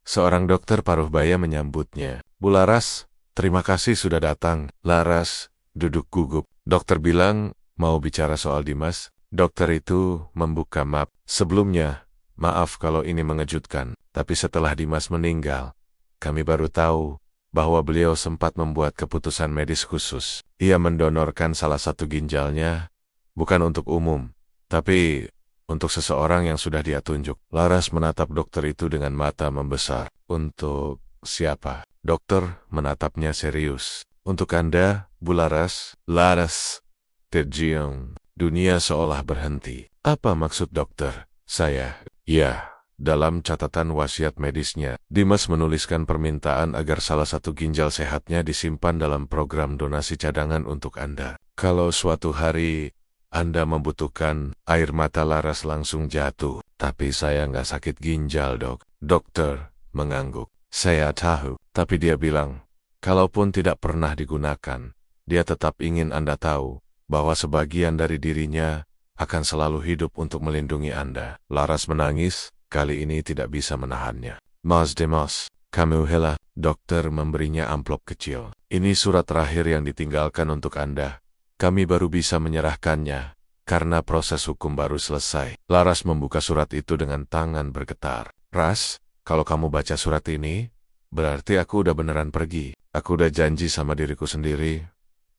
Seorang dokter paruh baya menyambutnya. Bu Laras, terima kasih sudah datang. Laras duduk gugup. Dokter bilang mau bicara soal Dimas. Dokter itu membuka map. Sebelumnya, maaf kalau ini mengejutkan, tapi setelah Dimas meninggal, kami baru tahu bahwa beliau sempat membuat keputusan medis khusus. Ia mendonorkan salah satu ginjalnya, bukan untuk umum, tapi untuk seseorang yang sudah dia tunjuk. Laras menatap dokter itu dengan mata membesar. Untuk siapa? Dokter menatapnya serius. Untuk Anda, Bu Laras. Laras terdiam. Dunia seolah berhenti. Apa maksud dokter? Saya. Ya, dalam catatan wasiat medisnya, Dimas menuliskan permintaan agar salah satu ginjal sehatnya disimpan dalam program donasi cadangan untuk Anda. Kalau suatu hari Anda membutuhkan, air mata Laras langsung jatuh. Tapi saya nggak sakit ginjal, Dok. Dokter mengangguk. Saya tahu, tapi dia bilang, kalaupun tidak pernah digunakan, dia tetap ingin Anda tahu bahwa sebagian dari dirinya akan selalu hidup untuk melindungi Anda. Laras menangis, kali ini tidak bisa menahannya. Mas Dimas, kamu helah. Dokter memberinya amplop kecil. Ini surat terakhir yang ditinggalkan untuk Anda. Kami baru bisa menyerahkannya, karena proses hukum baru selesai. Laras membuka surat itu dengan tangan bergetar. Ras, kalau kamu baca surat ini, berarti aku udah beneran pergi. Aku udah janji sama diriku sendiri,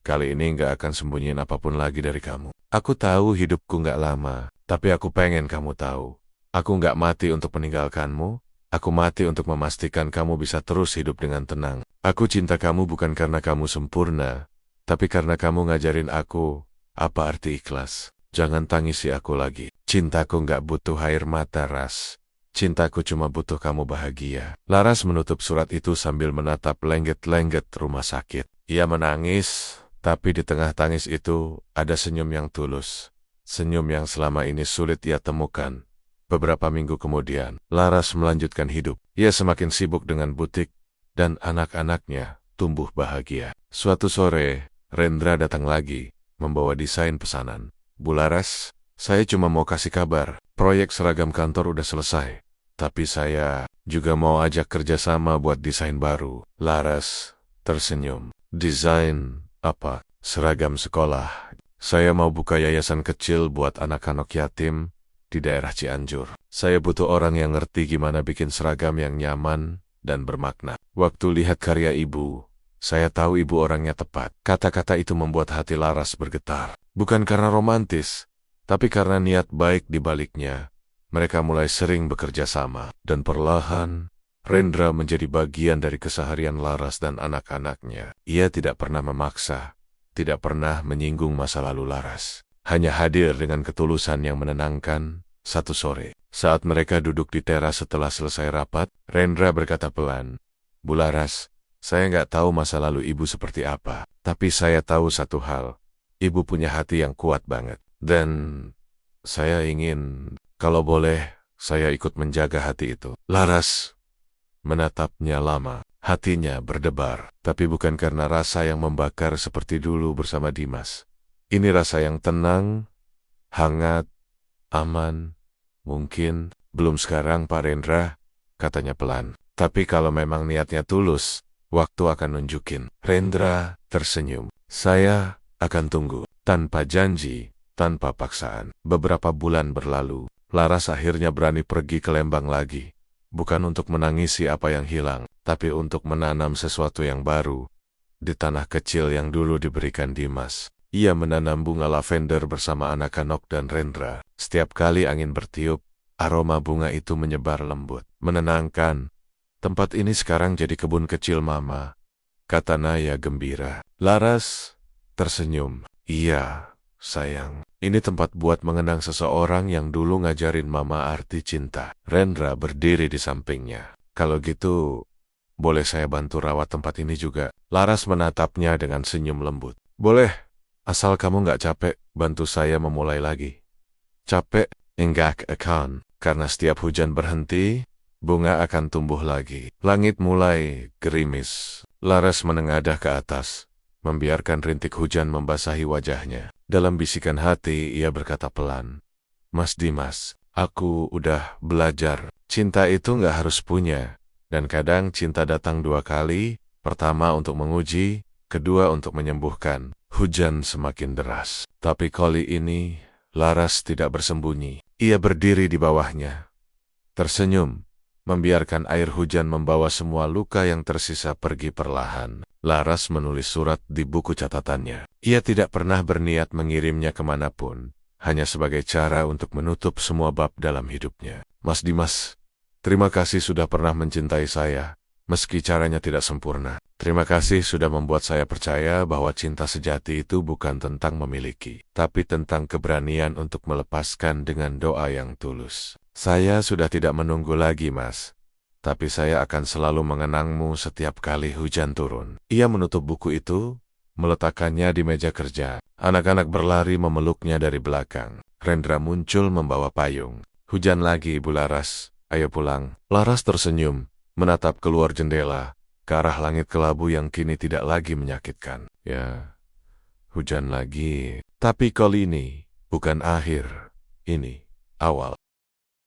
kali ini nggak akan sembunyiin apapun lagi dari kamu. Aku tahu hidupku nggak lama, tapi aku pengen kamu tahu. Aku nggak mati untuk meninggalkanmu, aku mati untuk memastikan kamu bisa terus hidup dengan tenang. Aku cinta kamu bukan karena kamu sempurna, tapi karena kamu ngajarin aku apa arti ikhlas. Jangan tangisi aku lagi. Cintaku nggak butuh air mata, Ras. Cintaku cuma butuh kamu bahagia. Laras menutup surat itu sambil menatap lengget-lengget rumah sakit. Ia menangis, tapi di tengah tangis itu ada senyum yang tulus. Senyum yang selama ini sulit ia temukan. Beberapa minggu kemudian, Laras melanjutkan hidup. Ia semakin sibuk dengan butik, dan anak-anaknya tumbuh bahagia. Suatu sore, Rendra datang lagi, membawa desain pesanan. Bu Laras, saya cuma mau kasih kabar, proyek seragam kantor udah selesai. Tapi saya juga mau ajak kerjasama buat desain baru. Laras tersenyum. Desain apa? Seragam sekolah. Saya mau buka yayasan kecil buat anak-anak yatim di daerah Cianjur. Saya butuh orang yang ngerti gimana bikin seragam yang nyaman dan bermakna. Waktu lihat karya ibu, saya tahu ibu orangnya tepat. Kata-kata itu membuat hati Laras bergetar. Bukan karena romantis, tapi karena niat baik di baliknya. Mereka mulai sering bekerja sama, dan perlahan, Rendra menjadi bagian dari keseharian Laras dan anak-anaknya. Ia tidak pernah memaksa, tidak pernah menyinggung masa lalu Laras. Hanya hadir dengan ketulusan yang menenangkan. Satu sore, saat mereka duduk di teras setelah selesai rapat, Rendra berkata pelan, Bu Laras, saya nggak tahu masa lalu ibu seperti apa, tapi saya tahu satu hal, ibu punya hati yang kuat banget. Dan saya ingin, kalau boleh, saya ikut menjaga hati itu. Laras menatapnya lama, hatinya berdebar, tapi bukan karena rasa yang membakar seperti dulu bersama Dimas. Ini rasa yang tenang, hangat, aman. Mungkin belum sekarang Pak Rendra, katanya pelan. Tapi kalau memang niatnya tulus, waktu akan nunjukin. Rendra tersenyum. Saya akan tunggu. Tanpa janji, tanpa paksaan. Beberapa bulan berlalu, Laras akhirnya berani pergi ke Lembang lagi. Bukan untuk menangisi apa yang hilang, tapi untuk menanam sesuatu yang baru. Di tanah kecil yang dulu diberikan Dimas, ia menanam bunga lavender bersama anak-anak dan Rendra. Setiap kali angin bertiup, aroma bunga itu menyebar lembut, menenangkan. Tempat ini sekarang jadi kebun kecil Mama, kata Naya gembira. Laras tersenyum. Iya, sayang. Ini tempat buat mengenang seseorang yang dulu ngajarin Mama arti cinta. Rendra berdiri di sampingnya. Kalau gitu, boleh saya bantu rawat tempat ini juga? Laras menatapnya dengan senyum lembut. Boleh, asal kamu nggak capek bantu saya memulai lagi. Capek? Enggak akan, karena setiap hujan berhenti, bunga akan tumbuh lagi. Langit mulai gerimis. Laras menengadah ke atas, membiarkan rintik hujan membasahi wajahnya. Dalam bisikan hati, ia berkata pelan, Mas Dimas, aku udah belajar. Cinta itu nggak harus punya. Dan kadang cinta datang dua kali, pertama untuk menguji, kedua untuk menyembuhkan. Hujan semakin deras. Tapi kali ini, Laras tidak bersembunyi. Ia berdiri di bawahnya, tersenyum, membiarkan air hujan membawa semua luka yang tersisa pergi perlahan. Laras menulis surat di buku catatannya. Ia tidak pernah berniat mengirimnya kemanapun, hanya sebagai cara untuk menutup semua bab dalam hidupnya. Mas Dimas, terima kasih sudah pernah mencintai saya, meski caranya tidak sempurna. Terima kasih sudah membuat saya percaya bahwa cinta sejati itu bukan tentang memiliki, tapi tentang keberanian untuk melepaskan dengan doa yang tulus. Saya sudah tidak menunggu lagi, Mas. Tapi saya akan selalu mengenangmu setiap kali hujan turun. Ia menutup buku itu, meletakkannya di meja kerja. Anak-anak berlari memeluknya dari belakang. Rendra muncul membawa payung. Hujan lagi, Bu Laras. Ayo pulang. Laras tersenyum, menatap keluar jendela, ke arah langit kelabu yang kini tidak lagi menyakitkan. Ya, hujan lagi. Tapi kali ini bukan akhir. Ini awal.